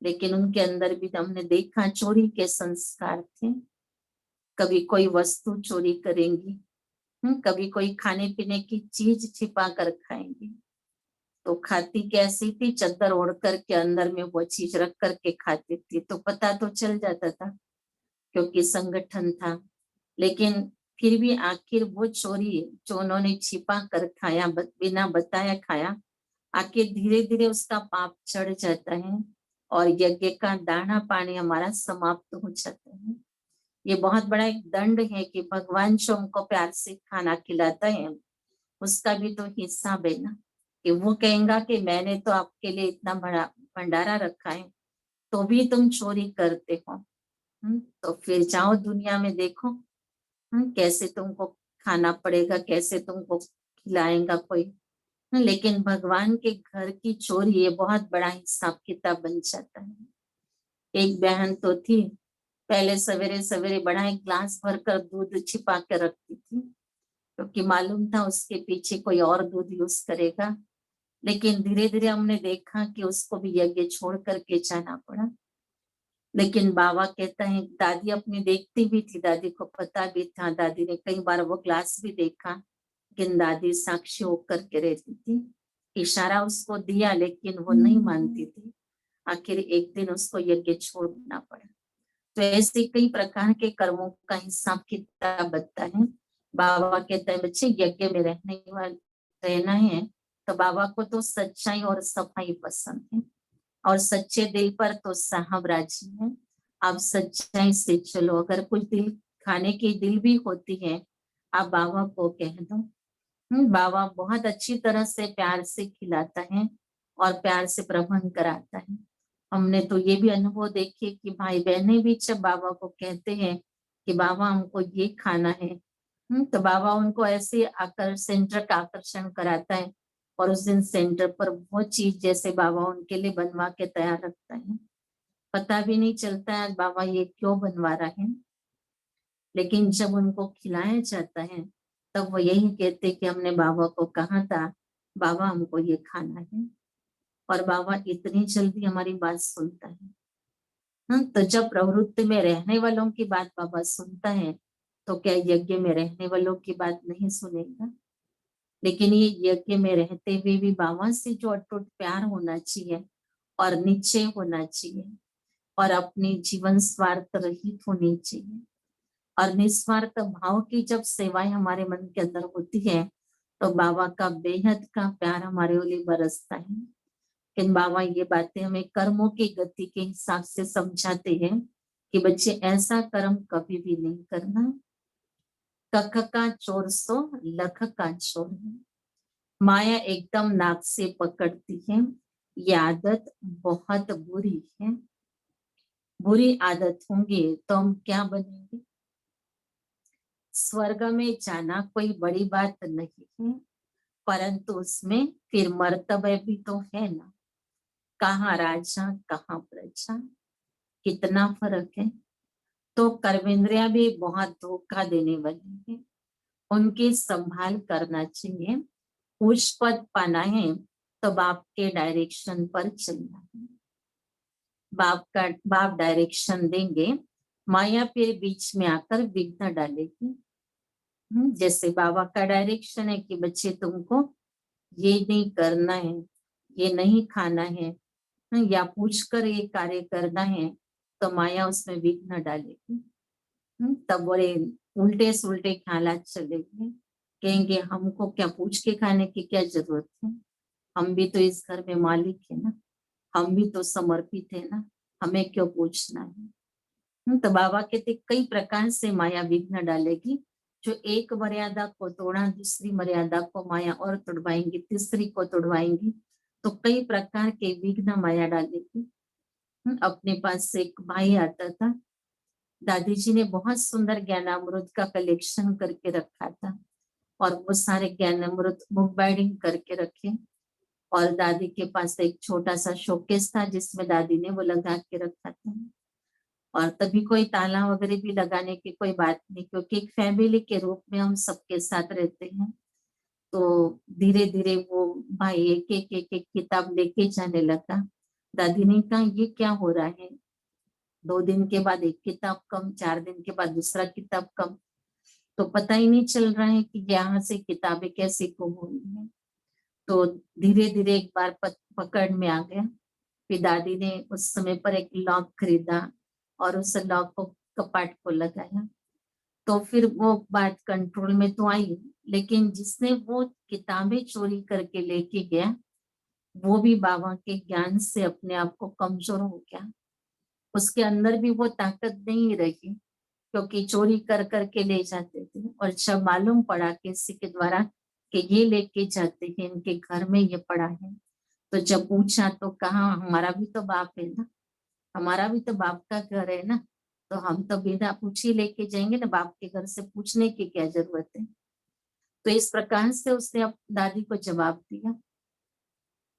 लेकिन उनके अंदर भी हमने देखा चोरी के संस्कार थे। कभी कोई वस्तु चोरी करेंगी, कभी कोई खाने पीने की चीज छिपा कर खाएंगी। तो खाती कैसी थी, चद्दर ओढ़ करके अंदर में वो चीज रख करके खाती थी, तो पता तो चल जाता था क्योंकि संगठन था। लेकिन फिर भी आखिर वो चोरी जो उन्होंने छिपा कर खाया, बिना बताया खाया, आखिर धीरे धीरे उसका पाप चढ़ जाता है और यज्ञ का दाना पानी हमारा समाप्त हो जाता है। ये बहुत बड़ा एक दंड है कि भगवान जो हमको प्यार से खाना खिलाता है उसका भी तो हिसाब है ना, कि वो कहेगा कि मैंने तो आपके लिए इतना बड़ा भंडारा रखा है तो भी तुम चोरी करते हो। तो फिर जाओ दुनिया में देखो, कैसे तुमको खाना पड़ेगा, कैसे तुमको खिलाएगा कोई। लेकिन भगवान के घर की चोरी ये बहुत बड़ा हिसाब किताब बन जाता है। एक बहन तो थी, पहले सवेरे सवेरे बड़ा एक ग्लास भरकर दूध छिपा के रखती थी, क्योंकि मालूम था उसके पीछे कोई और दूध यूज करेगा। लेकिन धीरे धीरे हमने देखा कि उसको भी यज्ञ छोड़ करके जाना पड़ा। लेकिन बाबा कहता है, दादी अपनी देखती भी थी, दादी को पता भी था, दादी ने कई बार वो क्लास भी देखा, लेकिन दादी साक्षी होकर के रहती थी। इशारा उसको दिया लेकिन वो नहीं मानती थी। आखिर एक दिन उसको यज्ञ छोड़ना पड़ा। तो ऐसे कई प्रकार के कर्मों का हिसाब किताब बनता है। बाबा कहते हैं, बच्चे यज्ञ में रहना है, तो बाबा को तो सच्चाई और सफाई पसंद है, और सच्चे दिल पर तो साहब राजी है। आप सच्चाई से चलो। अगर कुछ दिल खाने की दिल भी होती है, आप बाबा को कह दो। बाबा बहुत अच्छी तरह से प्यार से खिलाता है और प्यार से प्रबंध कराता है। हमने तो ये भी अनुभव देखे कि भाई बहनें भी जब बाबा को कहते हैं कि बाबा हमको ये खाना है, तो बाबा उनको ऐसे सेंटर का आकर्षण कराता है, और उस दिन सेंटर पर वो चीज जैसे बाबा उनके लिए बनवा के तैयार रखता है। पता भी नहीं चलता है बाबा ये क्यों बनवा रहा है, लेकिन जब उनको खिलाया जाता है तब वो यही कहते कि हमने बाबा को कहा था, बाबा हमको ये खाना है, और बाबा इतनी जल्दी हमारी बात सुनता है। तो जब प्रवृत्ति में रहने वालों की बात बाबा सुनता है, तो क्या यज्ञ में रहने वालों की बात नहीं सुनेगा? लेकिन ये यज्ञ में रहते हुए भी बाबा से जो अटूट प्यार होना चाहिए और निश्चय होना चाहिए, और अपनी जीवन स्वार्थ रहित होनी चाहिए, और निस्वार्थ भाव की जब सेवाएं हमारे मन के अंदर होती है, तो बाबा का बेहद का प्यार हमारे लिए बरसता है। लेकिन बाबा ये बातें हमें कर्मों की गति के हिसाब से समझाते हैं कि बच्चे ऐसा कर्म कभी भी नहीं करना। कख का चोर सो लख का चोर है। माया एकदम नाक से पकड़ती है। ये आदत बहुत बुरी है। बुरी आदत होंगे तो हम क्या बनेंगे? स्वर्ग में जाना कोई बड़ी बात नहीं है, परंतु उसमें फिर मर्तबे भी तो है ना। कहाँ राजा कहाँ प्रजा, कितना फर्क है। तो कर्मेंद्रिया भी बहुत धोखा देने वाली है, उनकी संभाल करना चाहिए। उच्च पद पाना है तो बाप के डायरेक्शन पर चलना है। बाप डायरेक्शन देंगे, माया फिर बीच में आकर विघ्न डालेगी। जैसे बाबा का डायरेक्शन है कि बच्चे तुमको ये नहीं करना है, ये नहीं खाना है, या पूछ कर ये कार्य करना है, तो माया उसमें विघ्न डालेगी। तब बड़े उल्टे सुलटे ख्यालात चलेंगे, कहेंगे हमको क्या पूछ के खाने की क्या जरूरत है, हम भी तो इस घर में मालिक है ना, हम भी तो समर्पित है ना, हमें क्यों पूछना है। तो बाबा कहते कई प्रकार से माया विघ्न डालेगी। जो एक मर्यादा को तोड़ा, दूसरी मर्यादा को माया और तोड़वाएंगी, तीसरी को तोड़वाएंगी, तो कई प्रकार के विघ्न माया डालेगी। अपने पास से एक भाई आता था, दादी जी ने बहुत सुंदर ज्ञानामृत का कलेक्शन करके रखा था, और वो सारे ज्ञानामृत बुक बाइंडिंग करके रखे, और दादी के पास एक छोटा सा शोकेस था जिसमें दादी ने वो लगा के रखा था। और तभी कोई ताला वगैरह भी लगाने की कोई बात नहीं, क्योंकि एक फैमिली के रूप में हम सबके साथ रहते हैं। तो धीरे धीरे वो भाई एक एक किताब लेके जाने लगा। दादी ने कहा ये क्या हो रहा है, 2 दिन के बाद एक किताब कम, 4 दिन के बाद दूसरा किताब कम, तो पता ही नहीं चल रहा है कि यहाँ से किताबें कैसे गुम हुई है। तो धीरे धीरे एक बार पकड़ में आ गया। फिर दादी ने उस समय पर एक लॉक खरीदा और उस लॉक को कपाट को लगाया, तो फिर वो बात कंट्रोल में तो आई। लेकिन जिसने वो किताबें चोरी करके लेके गया, वो भी बाबा के ज्ञान से अपने आप को कमजोर हो गया। उसके अंदर भी वो ताकत नहीं रही, क्योंकि चोरी कर करके ले जाते थे, और जब मालूम पड़ा किसी के द्वारा कि ये लेके जाते हैं, इनके घर में ये पड़ा है, तो जब पूछा तो कहा हमारा भी तो बाप है ना, हमारा भी तो बाप का घर है ना, तो हम तो बिना पूछे लेके जाएंगे ना, बाप के घर से पूछने की क्या जरूरत है। तो इस प्रकार से उसने अब दादी को जवाब दिया।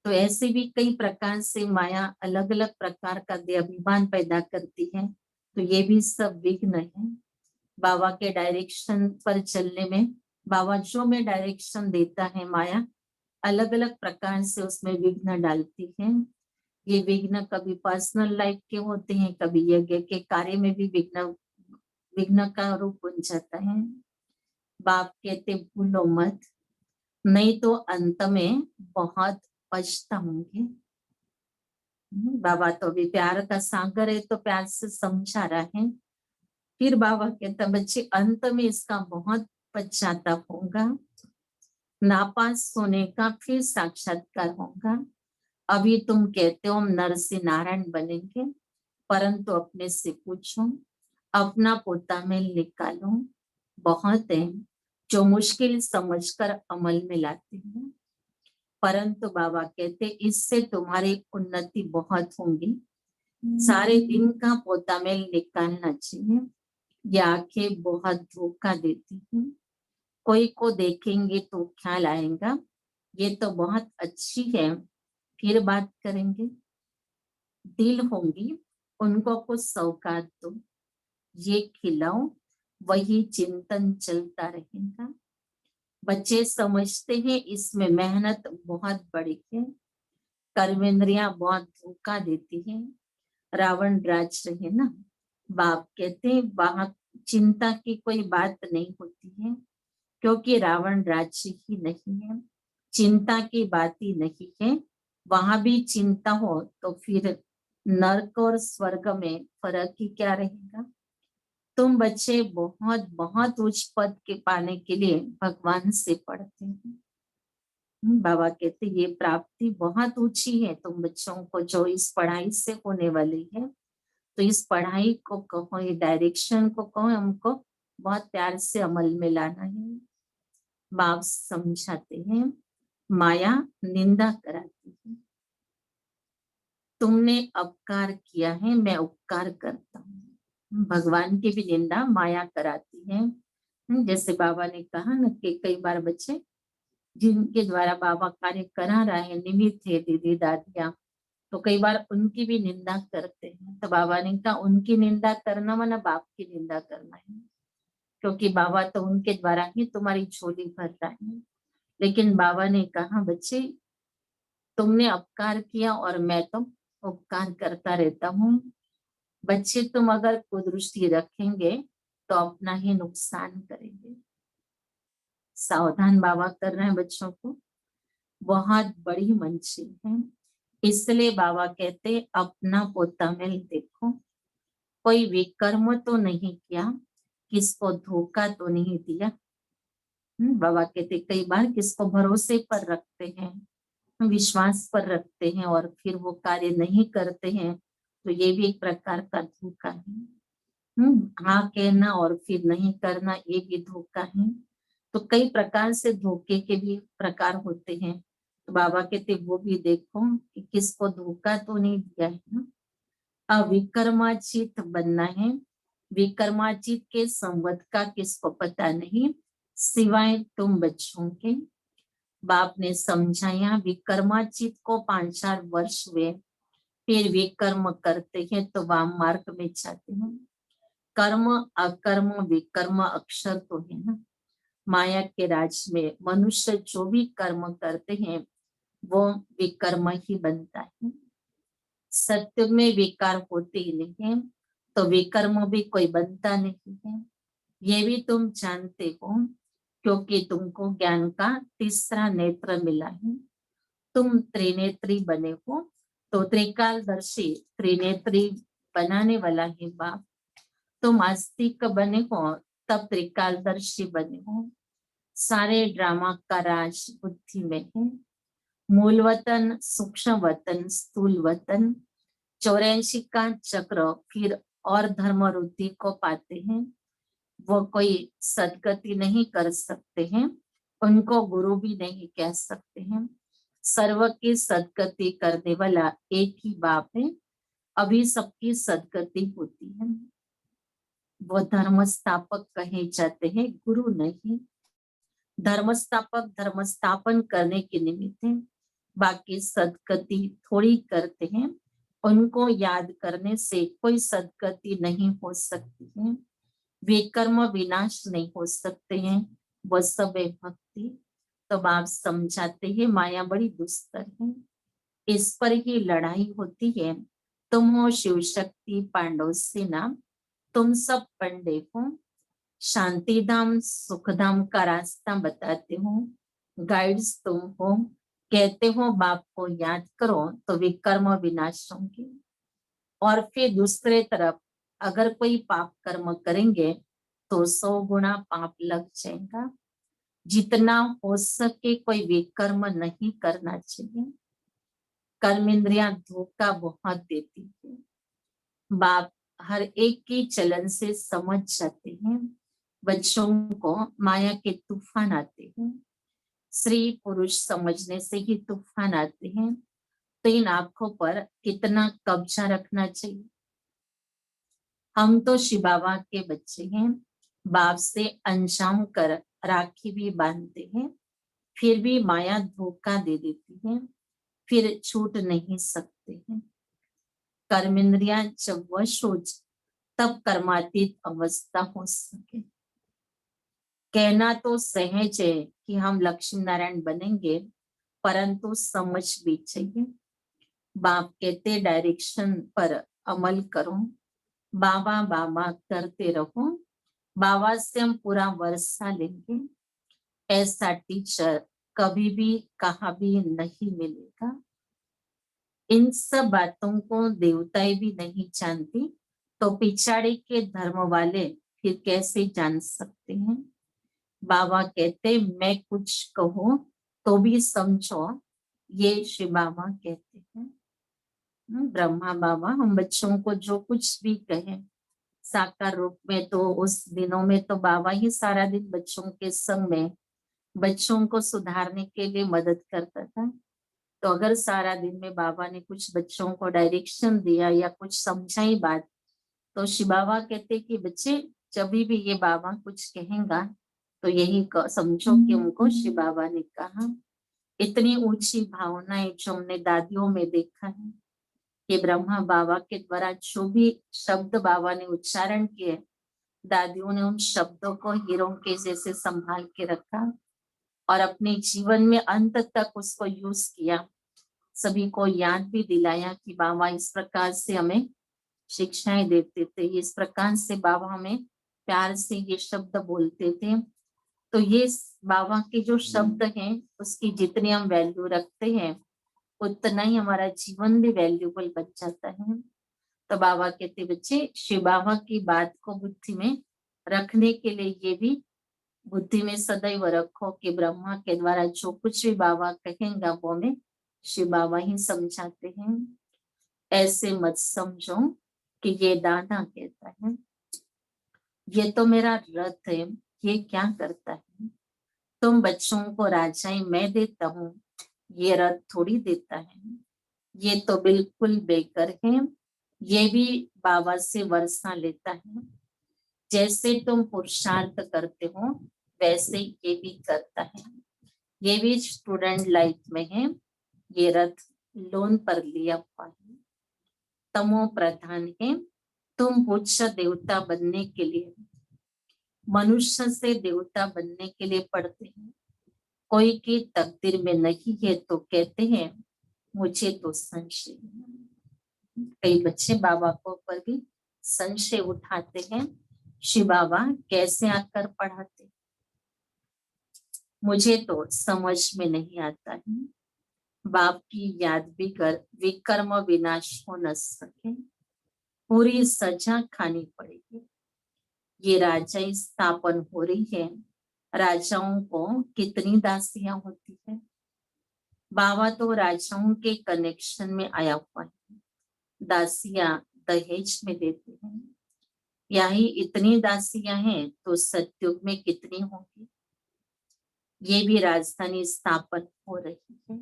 तो ऐसे भी कई प्रकार से माया अलग अलग प्रकार का अभिमान पैदा करती है, तो ये भी सब विघ्न है। बाबा के डायरेक्शन पर चलने में, बाबा जो में डायरेक्शन देता है माया अलग अलग प्रकार से उसमें विघ्न डालती है। ये विघ्न कभी पर्सनल लाइफ के होते हैं, कभी यज्ञ के कार्य में भी विघ्न विघ्न का रूप बन जाता है। बाप कहते भूलो मत, नहीं तो अंत में बहुत पछताओगे। बाबा तो अभी प्यार का सागर है, तो प्यार से समझा रहा है। फिर बाबा कहता बच्चे अंत में इसका बहुत पश्चाताप होगा, नापास होने का फिर साक्षात्कार होगा। अभी तुम कहते हो हम नर से नारायण बनेंगे, परंतु अपने से पूछो, अपना पोता में निकालो। बहुत है जो मुश्किल समझकर अमल में लाते हैं, परंतु बाबा कहते इससे तुम्हारी उन्नति बहुत होगी। सारे दिन का पोता मेल निकालना चाहिए। ये आंखें बहुत धोखा देती हैं, कोई को देखेंगे तो ख्याल आएगा ये तो बहुत अच्छी है, फिर बात करेंगे। दिल होंगी उनको कुछ सौगात दो, ये खिलाओ, वही चिंतन चलता रहेगा। बच्चे समझते हैं इसमें मेहनत बहुत बड़ी है, कर्मेंद्रियां बहुत धोखा देती है। रावण राज रहे ना, बाप कहते हैं वहां चिंता की कोई बात नहीं होती है, क्योंकि रावण राज्य ही नहीं है, चिंता की बात ही नहीं है। वहां भी चिंता हो तो फिर नरक और स्वर्ग में फर्क ही क्या रहेगा। तुम बच्चे बहुत बहुत उच्च पद के पाने के लिए भगवान से पढ़ते हैं। बाबा कहते ये प्राप्ति बहुत ऊंची है तुम बच्चों को जो इस पढ़ाई से होने वाली है। तो इस पढ़ाई को कहो, ये डायरेक्शन को कहो, हमको बहुत प्यार से अमल में लाना है। बाप समझाते हैं माया निंदा कराती है, तुमने अपकार किया है मैं उपकार करता हूँ। भगवान की भी निंदा माया कराती है। जैसे बाबा ने कहा ना कि कई बार बच्चे जिनके द्वारा बाबा कार्य करा रहा है, निमित्त है दीदी दादियाँ, तो कई बार उनकी भी निंदा करते हैं। तो बाबा ने कहा उनकी निंदा करना माना बाप की निंदा करना है, क्योंकि बाबा तो उनके द्वारा ही तुम्हारी झोली भर रहा है। लेकिन बाबा ने कहा बच्चे तुमने अपकार किया और मैं तो उपकार करता रहता हूँ। बच्चे तुम अगर कुदृष्टि रखेंगे तो अपना ही नुकसान करेंगे। सावधान बाबा कर रहे हैं बच्चों को, बहुत बड़ी मंजिल है। इसलिए बाबा कहते अपना पोता मेल देखो, कोई विकर्म तो नहीं किया, किसको धोखा तो नहीं दिया। बाबा कहते कई बार किसको भरोसे पर रखते हैं, विश्वास पर रखते हैं और फिर वो कार्य नहीं करते हैं, तो ये भी एक प्रकार का धोखा है। हाँ कहना और फिर नहीं करना ये भी धोखा है। तो कई प्रकार से धोखे के भी प्रकार होते हैं। तो बाबा कहते वो भी देखो कि किसको धोखा तो नहीं दिया है ना। अविकर्माचित बनना है, विकर्माचित के संवत का किसको पता नहीं सिवाय तुम बच्चों के। बाप ने समझाया विकर्माचित को 5-4 वर्ष हुए, फिर विकर्म करते हैं तो वाम मार्ग में जाते हैं। कर्म अकर्म विकर्म अक्षर तो है ना। माया के राज में मनुष्य जो भी कर्म करते हैं वो विकर्म ही बनता है। सत्य में विकार होते ही नहीं है, तो विकर्म भी कोई बनता नहीं है। ये भी तुम जानते हो, क्योंकि तुमको ज्ञान का तीसरा नेत्र मिला है। तुम त्रिनेत्री बने हो, तो त्रिकालदर्शी त्रिनेत्री बनाने वाला है बाप। तुम आस्तिक बने हो तब त्रिकालदर्शी बने हो। सारे ड्रामा का राज बुद्धि में है। मूल वतन, सूक्ष्म वतन, स्थूल वतन, 84 का चक्र फिर और धर्म रुद्धि को पाते हैं। वो कोई सदगति नहीं कर सकते हैं, उनको गुरु भी नहीं कह सकते हैं। सर्व की सदगति करने वाला एक ही बाप है, अभी सबकी सदगति होती है। वो धर्म स्थापक कहे जाते हैं, गुरु नहीं। धर्म स्थापक धर्म स्थापन करने के निमित्त है, बाकी सदगति थोड़ी करते हैं। उनको याद करने से कोई सदगति नहीं हो सकती है, विकर्म विनाश नहीं हो सकते हैं, वो सब है भक्ति। तो बाप समझाते हैं माया बड़ी दुस्तर है, इस पर ही लड़ाई होती है। तुम हो शिव शक्ति पांडव सेना, तुम सब पंडे हो, शांति धाम सुख धाम का रास्ता बताते हो, गाइड्स तुम हो। कहते हो बाप को याद करो तो विकर्म विनाश होंगे। और फिर दूसरे तरफ अगर कोई पाप कर्म करेंगे तो 100 गुना पाप लग जाएगा। जितना हो सके कोई विकर्म नहीं करना चाहिए। कर्म इंद्रियां धोखा बहुत देती है। बाप हर एक की चलन से समझ जाते हैं। बच्चों को माया के तूफान आते हैं, स्त्री पुरुष समझने से ही तूफान आते हैं। तो इन आंखों पर कितना कब्जा रखना चाहिए। हम तो शिव बाबा के बच्चे हैं, बाप से अंजाम कर राखी भी बांधते हैं, फिर भी माया धोखा दे देती है, फिर छूट नहीं सकते हैं। कर्म इंद्रियां जब वश हो तब कर्मातीत अवस्था हो सके। कहना तो सहज है कि हम लक्ष्मी नारायण बनेंगे, परंतु समझ भी चाहिए। बाप कहते डायरेक्शन पर अमल करो, बाबा बाबा करते रहो, बाबा से हम पूरा वर्षा लेंगे। ऐसा टीचर कभी भी कहा भी नहीं मिलेगा। इन सब बातों को देवताएं भी नहीं जानती, तो पिछाड़ी के धर्म वाले फिर कैसे जान सकते हैं। बाबा कहते मैं कुछ कहूं तो भी समझो, ये शिव बाबा कहते हैं। ब्रह्मा बाबा हम बच्चों को जो कुछ भी कहें, साकार रूप में तो उस दिनों में तो बाबा ही सारा दिन बच्चों के संग में बच्चों को सुधारने के लिए मदद करता था। तो अगर सारा दिन में बाबा ने कुछ बच्चों को डायरेक्शन दिया या कुछ समझाई बात, तो शिव बाबा कहते कि बच्चे जब भी ये बाबा कुछ कहेगा तो यही समझो कि उनको शिव बाबा ने कहा। इतनी ऊंची भावनाएं जो हमने दादियों में देखा है कि ब्रह्मा बाबा के द्वारा जो भी शब्द बाबा ने उच्चारण किए, दादियों ने उन शब्दों को हीरों के जैसे संभाल के रखा और अपने जीवन में अंत तक उसको यूज किया। सभी को याद भी दिलाया कि बाबा इस प्रकार से हमें शिक्षाएं देते थे, इस प्रकार से बाबा हमें प्यार से ये शब्द बोलते थे। तो ये बाबा के जो शब्द हैं उसकी जितनी हम वैल्यू रखते हैं उतना ही हमारा जीवन भी वैल्यूबल बन जाता है। तो बाबा कहते बच्चे शिव बाबा की बात को बुद्धि में रखने के लिए ये भी बुद्धि में सदैव रखो कि ब्रह्मा के द्वारा जो कुछ भी बाबा कहेंगे वो हमें शिव बाबा ही समझाते हैं। ऐसे मत समझो कि ये दादा कहता है, ये तो मेरा रथ है, ये क्या करता है। तुम बच्चों को राजाई मैं देता हूँ, ये रथ थोड़ी देता है। ये तो बिल्कुल बेकर है, ये भी बाबा से वर्षा लेता है। जैसे तुम पुरुषार्थ करते हो वैसे ये भी करता है। ये भी स्टूडेंट लाइफ में है, ये रथ लोन पर लिया हुआ है। तमो प्रधान है, तुम उच्च देवता बनने के लिए मनुष्य से देवता बनने के लिए पढ़ते हैं। कोई की तकदीर में नहीं है तो कहते हैं मुझे तो संशय है। कई बच्चे बाबा को ऊपर भी संशय उठाते हैं, शिव बाबा कैसे आकर पढ़ाते, मुझे तो समझ में नहीं आता है। बाप की याद भी कर विकर्म विनाश हो न सके, पूरी सजा खानी पड़ेगी। ये राजाई स्थापन हो रही है, राजाओं को कितनी दासियां होती है। बाबा तो राजाओं के कनेक्शन में आया हुआ है, दासियां दहेज में देते हैं। यही इतनी दासियां हैं तो सतयुग में कितनी होंगी। ये भी राजधानी स्थापन हो रही है।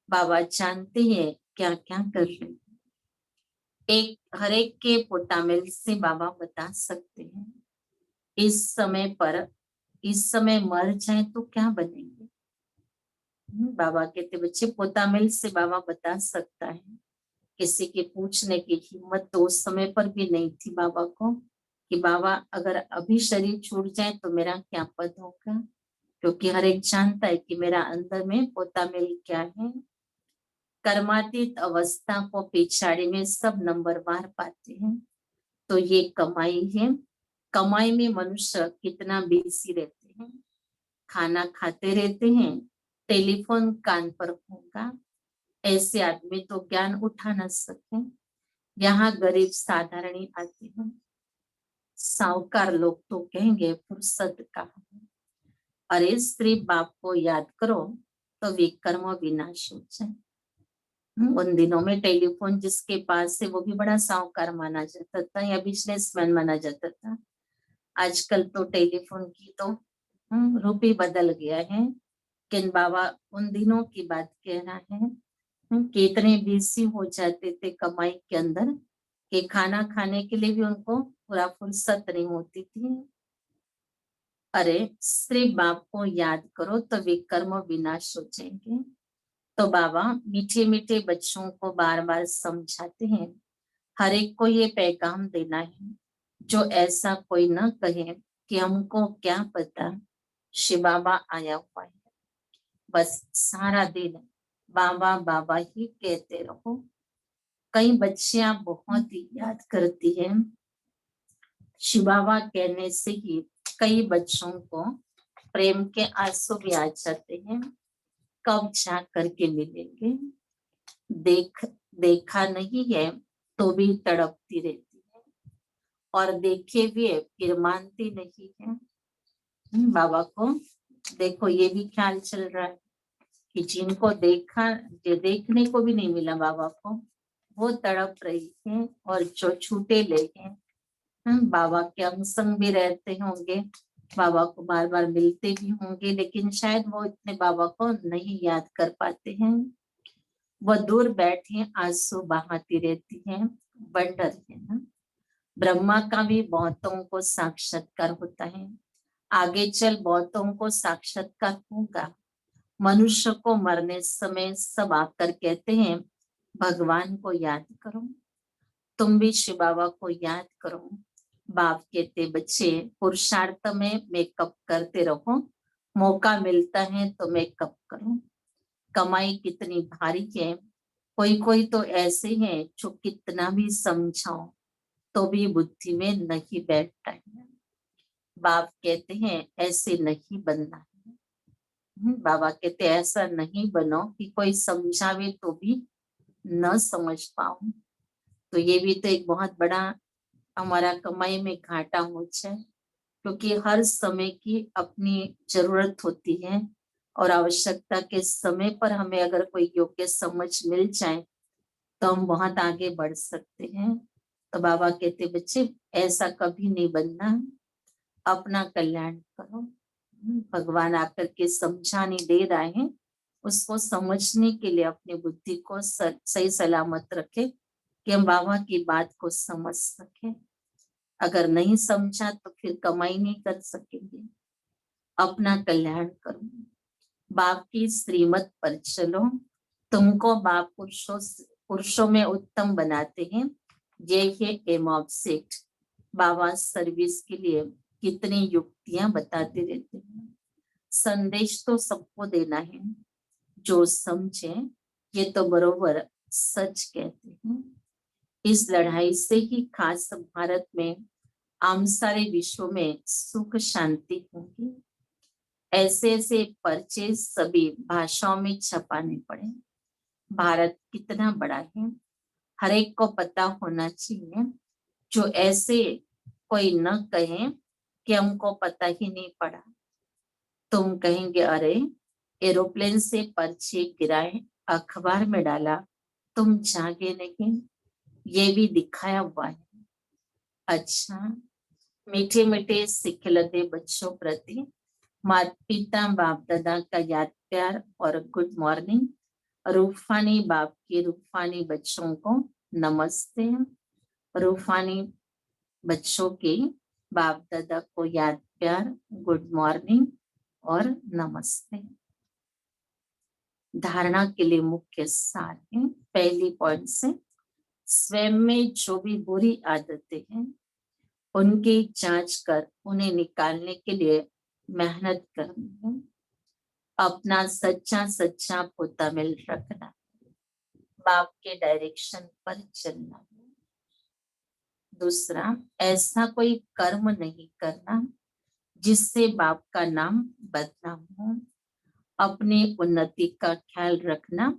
बाबा जानते हैं क्या क्या कर रहे हैं। एक हर एक के पोटामिल से बाबा बता सकते हैं इस समय पर, इस समय मर जाए तो क्या बनेंगे। बाबा कहते बच्चे पोतामिल से बाबा बता सकता है। किसी के पूछने की हिम्मत तो उस समय पर भी नहीं थी बाबा को कि बाबा अगर अभी शरीर छूट जाए तो मेरा क्या पद होगा। क्योंकि हर एक जानता है कि मेरा अंदर में पोता मेल क्या है। कर्मातीत अवस्था को पिछाड़ी में सब नंबरवार पाते हैं। तो ये कमाई है। कमाई में मनुष्य कितना बिजी रहते हैं, खाना खाते रहते हैं, टेलीफोन कान पर होगा। ऐसे आदमी तो ज्ञान उठा न सके। यहाँ गरीब साधारण ही आते हैं। साहूकार लोग तो कहेंगे फुर्सत कहाँ है। अरे स्त्री बाप को याद करो तो विकर्म विनाश हो जाए। उन दिनों में टेलीफोन जिसके पास है वो भी बड़ा साहूकार माना जाता था या बिजनेसमैन माना जाता था। आजकल तो टेलीफोन की तो रूप ही बदल गया है। किन बाबा उन दिनों की बात कह रहा है कि इतने बिजी हो जाते थे कमाई के अंदर कि खाना खाने के लिए भी उनको पूरा फुर्सत नहीं होती थी। अरे सिर्फ बाप को याद करो तो विकर्म विनाश हो जाएंगे। तो बाबा मीठे मीठे बच्चों को बार बार समझाते हैं। हर एक को ये पैगाम देना है, जो ऐसा कोई ना कहे कि हमको क्या पता शिव बाबा आया हुआ है। बस सारा दिन बाबा बाबा ही कहते रहो। कई बच्चियां बहुत ही याद करती हैं। शिव बाबा कहने से ही कई बच्चों को प्रेम के आंसू भी आ जाते हैं। कब जा करके मिलेंगे। देखा नहीं है तो भी तड़पती रहती है, और देखे भी है फिर मानती नहीं है। बाबा को देखो ये भी ख्याल चल रहा है कि जिनको देखा, जो देखने को भी नहीं मिला बाबा को, वो तड़प रही है। और जो छूटे ले हैं, बाबा के अंग संग भी रहते होंगे, बाबा को बार बार मिलते भी होंगे, लेकिन शायद वो इतने बाबा को नहीं याद कर पाते हैं। वह दूर बैठे आंसू बहाती रहती है। बंडर है ना। ब्रह्मा का भी बहुतों को साक्षात्कार होता है। आगे चल बहुतों को साक्षात्कार होगा। मनुष्य को मरने समय सब आकर कहते हैं भगवान को याद करो। तुम भी शिव बाबा को याद करो। बाप कहते बच्चे पुरुषार्थ में मेकअप करते रहो, मौका मिलता है तो मेकअप करो। कमाई कितनी भारी है। कोई कोई तो ऐसे हैं जो कितना भी समझाओ तो भी बुद्धि में नहीं बैठता है। बाप कहते हैं ऐसे नहीं बनना है। बाबा कहते ऐसा नहीं बनो कि कोई समझावे तो भी न समझ पाओ। तो ये भी तो एक बहुत बड़ा हमारा कमाई में घाटा हो जाए, क्योंकि हर समय की अपनी जरूरत होती है। और आवश्यकता के समय पर हमें अगर कोई योग्य समझ मिल जाए तो हम बहुत आगे बढ़ सकते हैं। तो बाबा कहते बच्चे ऐसा कभी नहीं बनना, अपना कल्याण करो। भगवान आकर के समझाने दे रहे हैं, उसको समझने के लिए अपनी बुद्धि को सही सलामत रखे कि हम बाबा की बात को समझ सके। अगर नहीं समझा तो फिर कमाई नहीं कर सकेंगे। अपना कल्याण करो, बाप की श्रीमत पर चलो। तुमको बाप पुरुषों में उत्तम बनाते हैं। ये है एम ऑब्जेक्ट। बाबा सर्विस के लिए कितनी युक्तियां बताते रहते हैं। संदेश तो सबको देना है, जो समझे ये तो बरोबर सच कहते हैं। इस लड़ाई से ही खास भारत में आम सारे विश्व में सुख शांति होगी। ऐसे ऐसे पर्चे सभी भाषाओं में छपाने पड़े। भारत कितना बड़ा है, हर एक को पता होना चाहिए। जो ऐसे कोई न कहे कि हमको पता ही नहीं पड़ा। तुम कहेंगे अरे एरोप्लेन से पर्चे गिराए, अखबार में डाला, तुम जागे नहीं, ये भी दिखाया हुआ है। अच्छा, मीठे मीठे सिखलते बच्चों प्रति माता पिता बाप दादा का याद प्यार और गुड मॉर्निंग। रूफानी बाप के रूफानी बच्चों को नमस्ते। रूफानी बच्चों के बाप दादा को याद प्यार, गुड मॉर्निंग और नमस्ते। धारणा के लिए मुख्य सार है। पहली पॉइंट से स्वयं में जो भी बुरी आदतें हैं उनकी जांच कर उन्हें निकालने के लिए मेहनत करनी है। अपना सच्चा सच्चा पोता मिल रखना, बाप के डायरेक्शन पर चलना। दूसरा, ऐसा कोई कर्म नहीं करना जिससे बाप का नाम बदनाम हो। अपनी उन्नति का ख्याल रखना,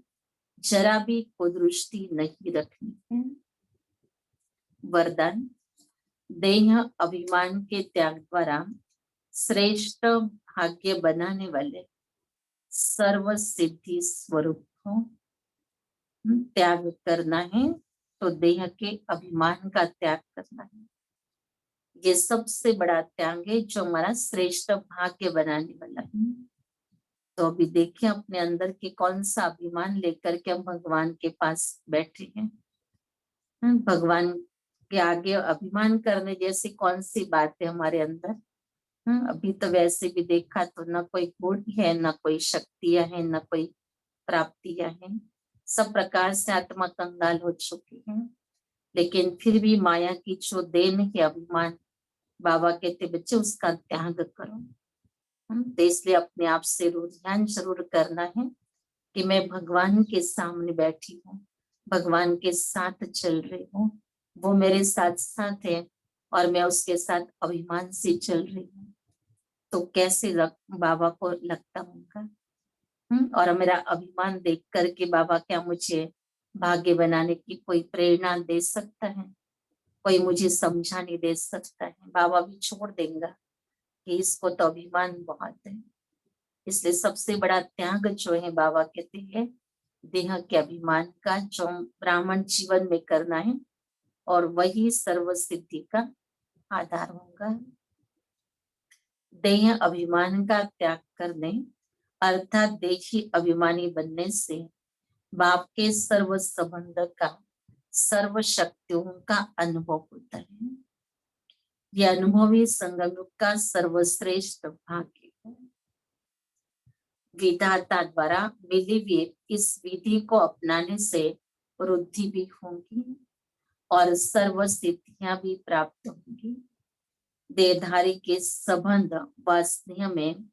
जरा भी कुदृष्टि नहीं रखनी है। वरदान, देह अभिमान के त्याग द्वारा श्रेष्ठ भाग्य बनाने वाले सर्व सिद्धि स्वरूप को त्याग करना है। तो देह के अभिमान का त्याग करना है, ये सबसे बड़ा त्याग है जो हमारा श्रेष्ठ भाग्य बनाने वाला है। तो अभी देखिए अपने अंदर के कौन सा अभिमान लेकर के हम भगवान के पास बैठे हैं। भगवान के आगे अभिमान करने जैसी कौन सी बात है हमारे अंदर। अभी तो वैसे भी देखा तो ना कोई गुण है, ना कोई शक्तियां हैं, ना कोई प्राप्तियां हैं। सब प्रकार से आत्मा कंगाल हो चुकी है, लेकिन फिर भी माया की जो देन है अभिमान, बाबा कहते बच्चे उसका त्याग करो। तो इसलिए अपने आप से ध्यान जरूर करना है कि मैं भगवान के सामने बैठी हूँ, भगवान के साथ चल रही हूँ, वो मेरे साथ साथ है और मैं उसके साथ अभिमान से चल रही हूँ। तो कैसे बाबा को लगता होगा। और मेरा अभिमान देख करके बाबा क्या मुझे भाग्य बनाने की कोई प्रेरणा दे सकता है? कोई मुझे समझा नहीं दे सकता है। बाबा भी छोड़ देंगे कि इसको तो अभिमान बहुत है। इसलिए सबसे बड़ा त्याग जो है बाबा कहते हैं देह के अभिमान का, जो ब्राह्मण जीवन में करना है, और वही सर्व सिद्धि का आधार होगा। देह अभिमान का त्याग करने अर्थात देही अभिमानी बनने से बाप के सर्व संबंध का, सर्व शक्तियों का अनुभव होता है। यह अनुभवी संगम का सर्वश्रेष्ठ भाग्य है। विधाता द्वारा मिली हुई इस विधि को अपनाने से वृद्धि भी होगी और सर्व सिद्धियां भी प्राप्त होंगी। देहधारी के संबंध व स्नेह में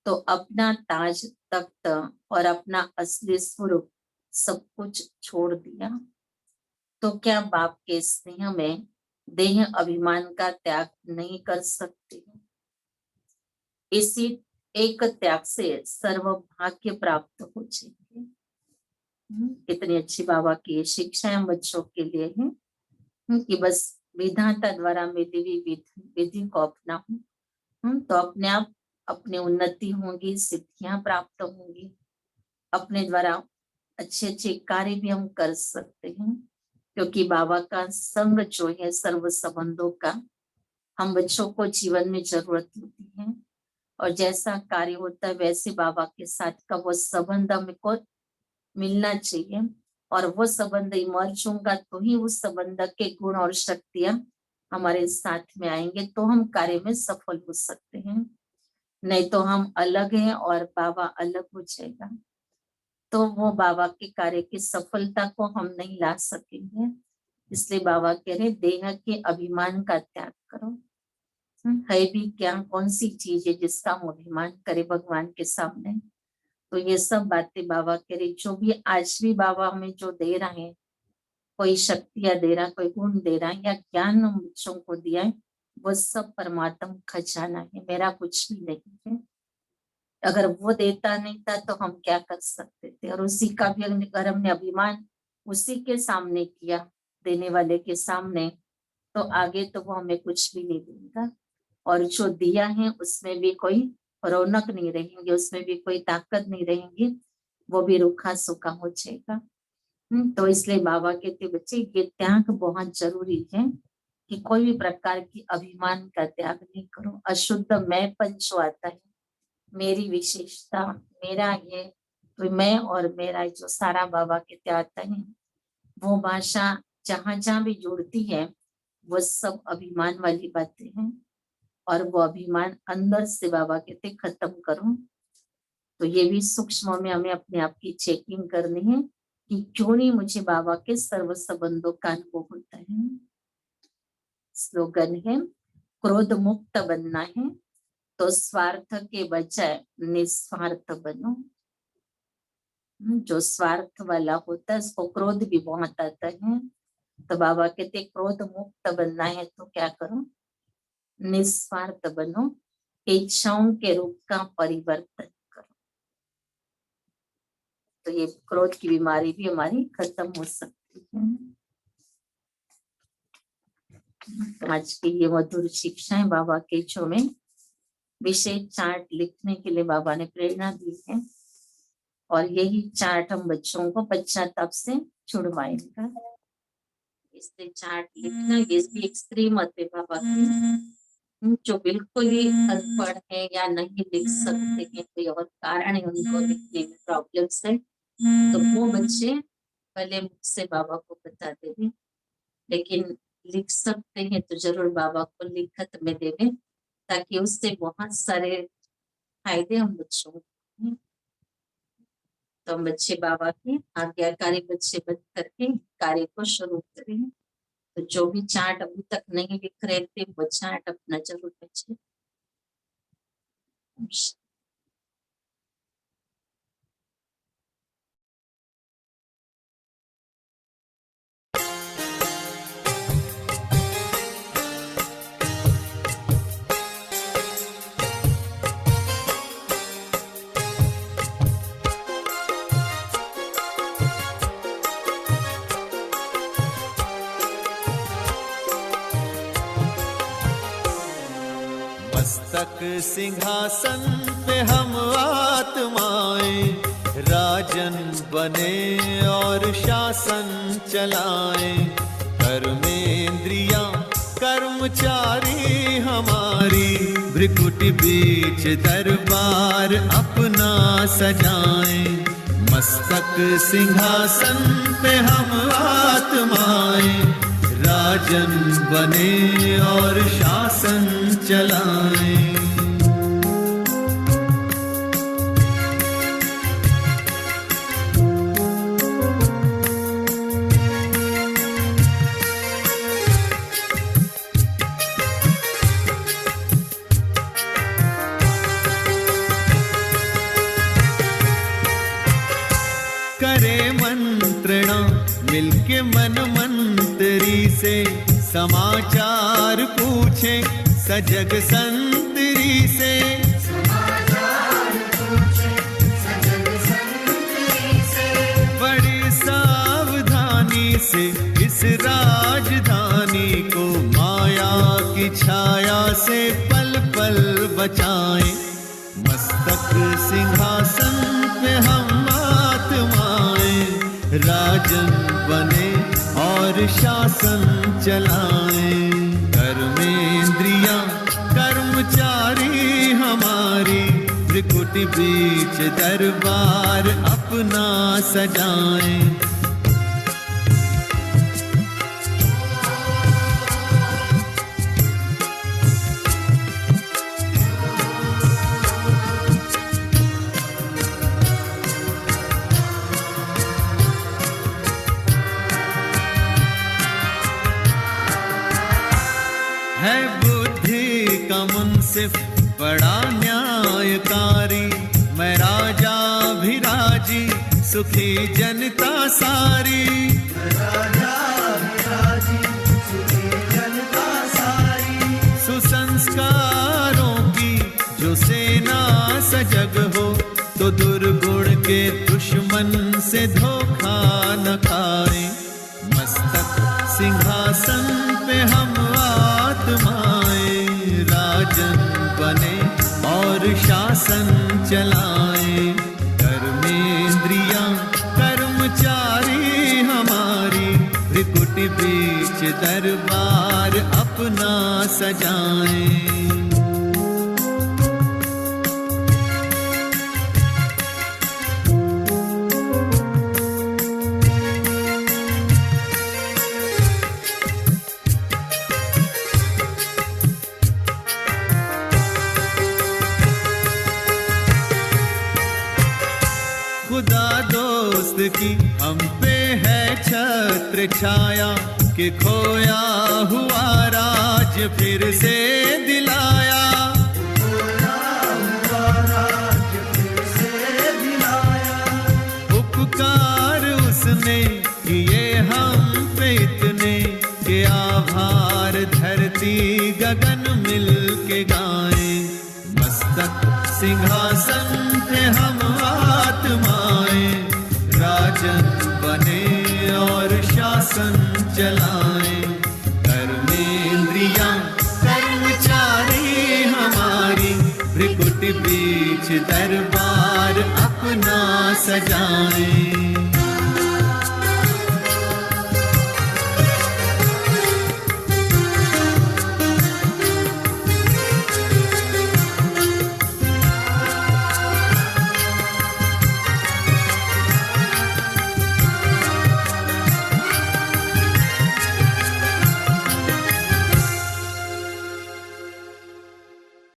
तो अपना ताज तख्त और अपना असली स्वरूप सब कुछ छोड़ दिया, तो क्या बाप के स्नेह में देह अभिमान का त्याग नहीं कर सकते? इसी एक त्याग से सर्व भाग्य प्राप्त हो जाएंगे। कितनी अच्छी बाबा की शिक्षा हम बच्चों के लिए है कि बस विधाता द्वारा मिली हुई विधि को अपनाऊं तो अपने आप अपनी उन्नति होगी, सिद्धियां प्राप्त होंगी। अपने द्वारा अच्छे अच्छे कार्य भी हम कर सकते हैं, क्योंकि बाबा का संग जो है सर्व संबंधों का हम बच्चों को जीवन में जरूरत होती है। और जैसा कार्य होता है वैसे बाबा के साथ का वो संबंध हमको मिलना चाहिए, और वो संबंध इमर्ज होगा तो ही उस संबंध के गुण और शक्तियां हमारे साथ में आएंगे, तो हम कार्य में सफल हो सकते हैं। नहीं तो हम अलग हैं और बाबा अलग हो जाएगा, तो वो बाबा के कार्य की सफलता को हम नहीं ला सकेंगे। इसलिए बाबा कह रहे देह के अभिमान का त्याग करो। है भी क्या, कौन सी चीज है जिसका हम अभिमान करे भगवान के सामने? तो ये सब बातें बाबा कह रहे, जो भी आज भी बाबा हमें जो दे रहे हैं, कोई शक्तियां दे रहा, कोई गुण दे रहा है या ज्ञान हम बच्चों को दिया है, वो सब परमात्मा खजाना है, मेरा कुछ भी नहीं है। अगर वो देता नहीं था तो हम क्या कर सकते थे? और उसी का भी अगर हमने अभिमान उसी के सामने किया, देने वाले के सामने, तो आगे तो वो हमें कुछ भी नहीं देगा। और जो दिया है उसमें भी कोई रौनक नहीं रहेंगे, उसमें भी कोई ताकत नहीं रहेंगी, वो भी रूखा सूखा हो जाएगा। तो इसलिए बाबा कहते बच्चे ये त्याग बहुत जरूरी है कि कोई भी प्रकार की अभिमान का त्याग नहीं करो। अशुद्ध मैंपन जो आता है, मेरी विशेषता, मेरा ये, तो मैं और मेरा जो सारा बाबा कहते आता है, वो भाषा जहां जहां भी जुड़ती है वो सब अभिमान वाली बातें हैं। और वो अभिमान अंदर से बाबा कहते खत्म करो। तो ये भी सूक्ष्म में हमें अपने आप की चेकिंग करनी है कि क्यों नहीं मुझे बाबा के सर्व संबंधों का अनुभव होता है। स्लोगन है क्रोध मुक्त बनना है, तो स्वार्थ के बजाय निस्वार्थ बनो। जो स्वार्थ वाला होता है उसको क्रोध भी बहुत आता है। तो बाबा कहते क्रोध मुक्त बनना है तो क्या करो, निस्वार्थ बनो, इच्छाओं के रूप का परिवर्तन करो। तो ये क्रोध की बीमारी भी हमारी खत्म हो सकती है। आज की ये मधुर शिक्षाएं बाबा के जो में विशेष चार्ट लिखने के लिए बाबा ने प्रेरणा दी है, और यही चार्ट हम बच्चों को पश्चाताप से छुड़वाएंगे। इससे चार्ट लिखना ये भी एक स्त्री मत है बाबा की। जो बिल्कुल ही अनपढ़ है या नहीं लिख सकते हैं, कोई और कारण है उनको लिखने में प्रॉब्लम्स है, तो वो बच्चे पहले मुझसे बाबा को बता देंगे, लेकिन लिख सकते हैं तो जरूर बाबा को लिखत में देवे, ताकि उससे बहुत सारे फायदे हम बच्चों को। तो हम बच्चे बाबा की आज्ञाकारी बच्चे बन करके कार्य को शुरू करें। तो जो भी चार्ट अभी तक नहीं लिख रहे थे वो चार्ट अपना जरूर बच्चे। मस्तक सिंहासन पे हम आत्माएं, राजन बने और शासन चलाएं। कर्मेंद्रियां कर्मचारी हमारी, भ्रिकुटी बीच दरबार अपना सजाएं। मस्तक सिंहासन पे हम आत्माएं, राजन बने और शासन चलाएं। करे मंत्रणा मिलके मन मंत्री से, समाचार पूछे सजग संतरी से। बड़ी सावधानी से इस राजधानी को माया की छाया से पल पल बचाएं। मस्तक सिंहासन पे हम आत्माएं, राजन बने और शासन चलाएं। कर्मेंद्रियां कर्मचारी हमारी, त्रिकुटी बीच दरबार अपना सजाएं। है बुद्धि का मुंसिफ बड़ा न्यायकारी, मैं राजा भी राजी सुखी जनता सारी। राजा भी राजी सुखी जनता सारी। सुसंस्कारों की जो सेना सजग हो, तो दुर्गुण के दुश्मन से धोखा न खाए। मस्तक सिंहासन पे हम आत्माएं, राजन बने और शासन चलाएं। कर्मेंद्रियां कर्मचारी हमारी, त्रिकुटी बीच दरबार अपना सजाएं। खुदा दोस्त की हम पे है छत्र छाया, कि खोया हुआ राज फिर से दिलाया। खोया भार धरती गगन मिल के गाएं। मस्तक सिंहासन पे हम आत्माएं, राजन बने और शासन चलाएं। कर्मेंद्रियां कर्मचारी हमारी, भ्रिकुटी बीच दरबार अपना सजाएं।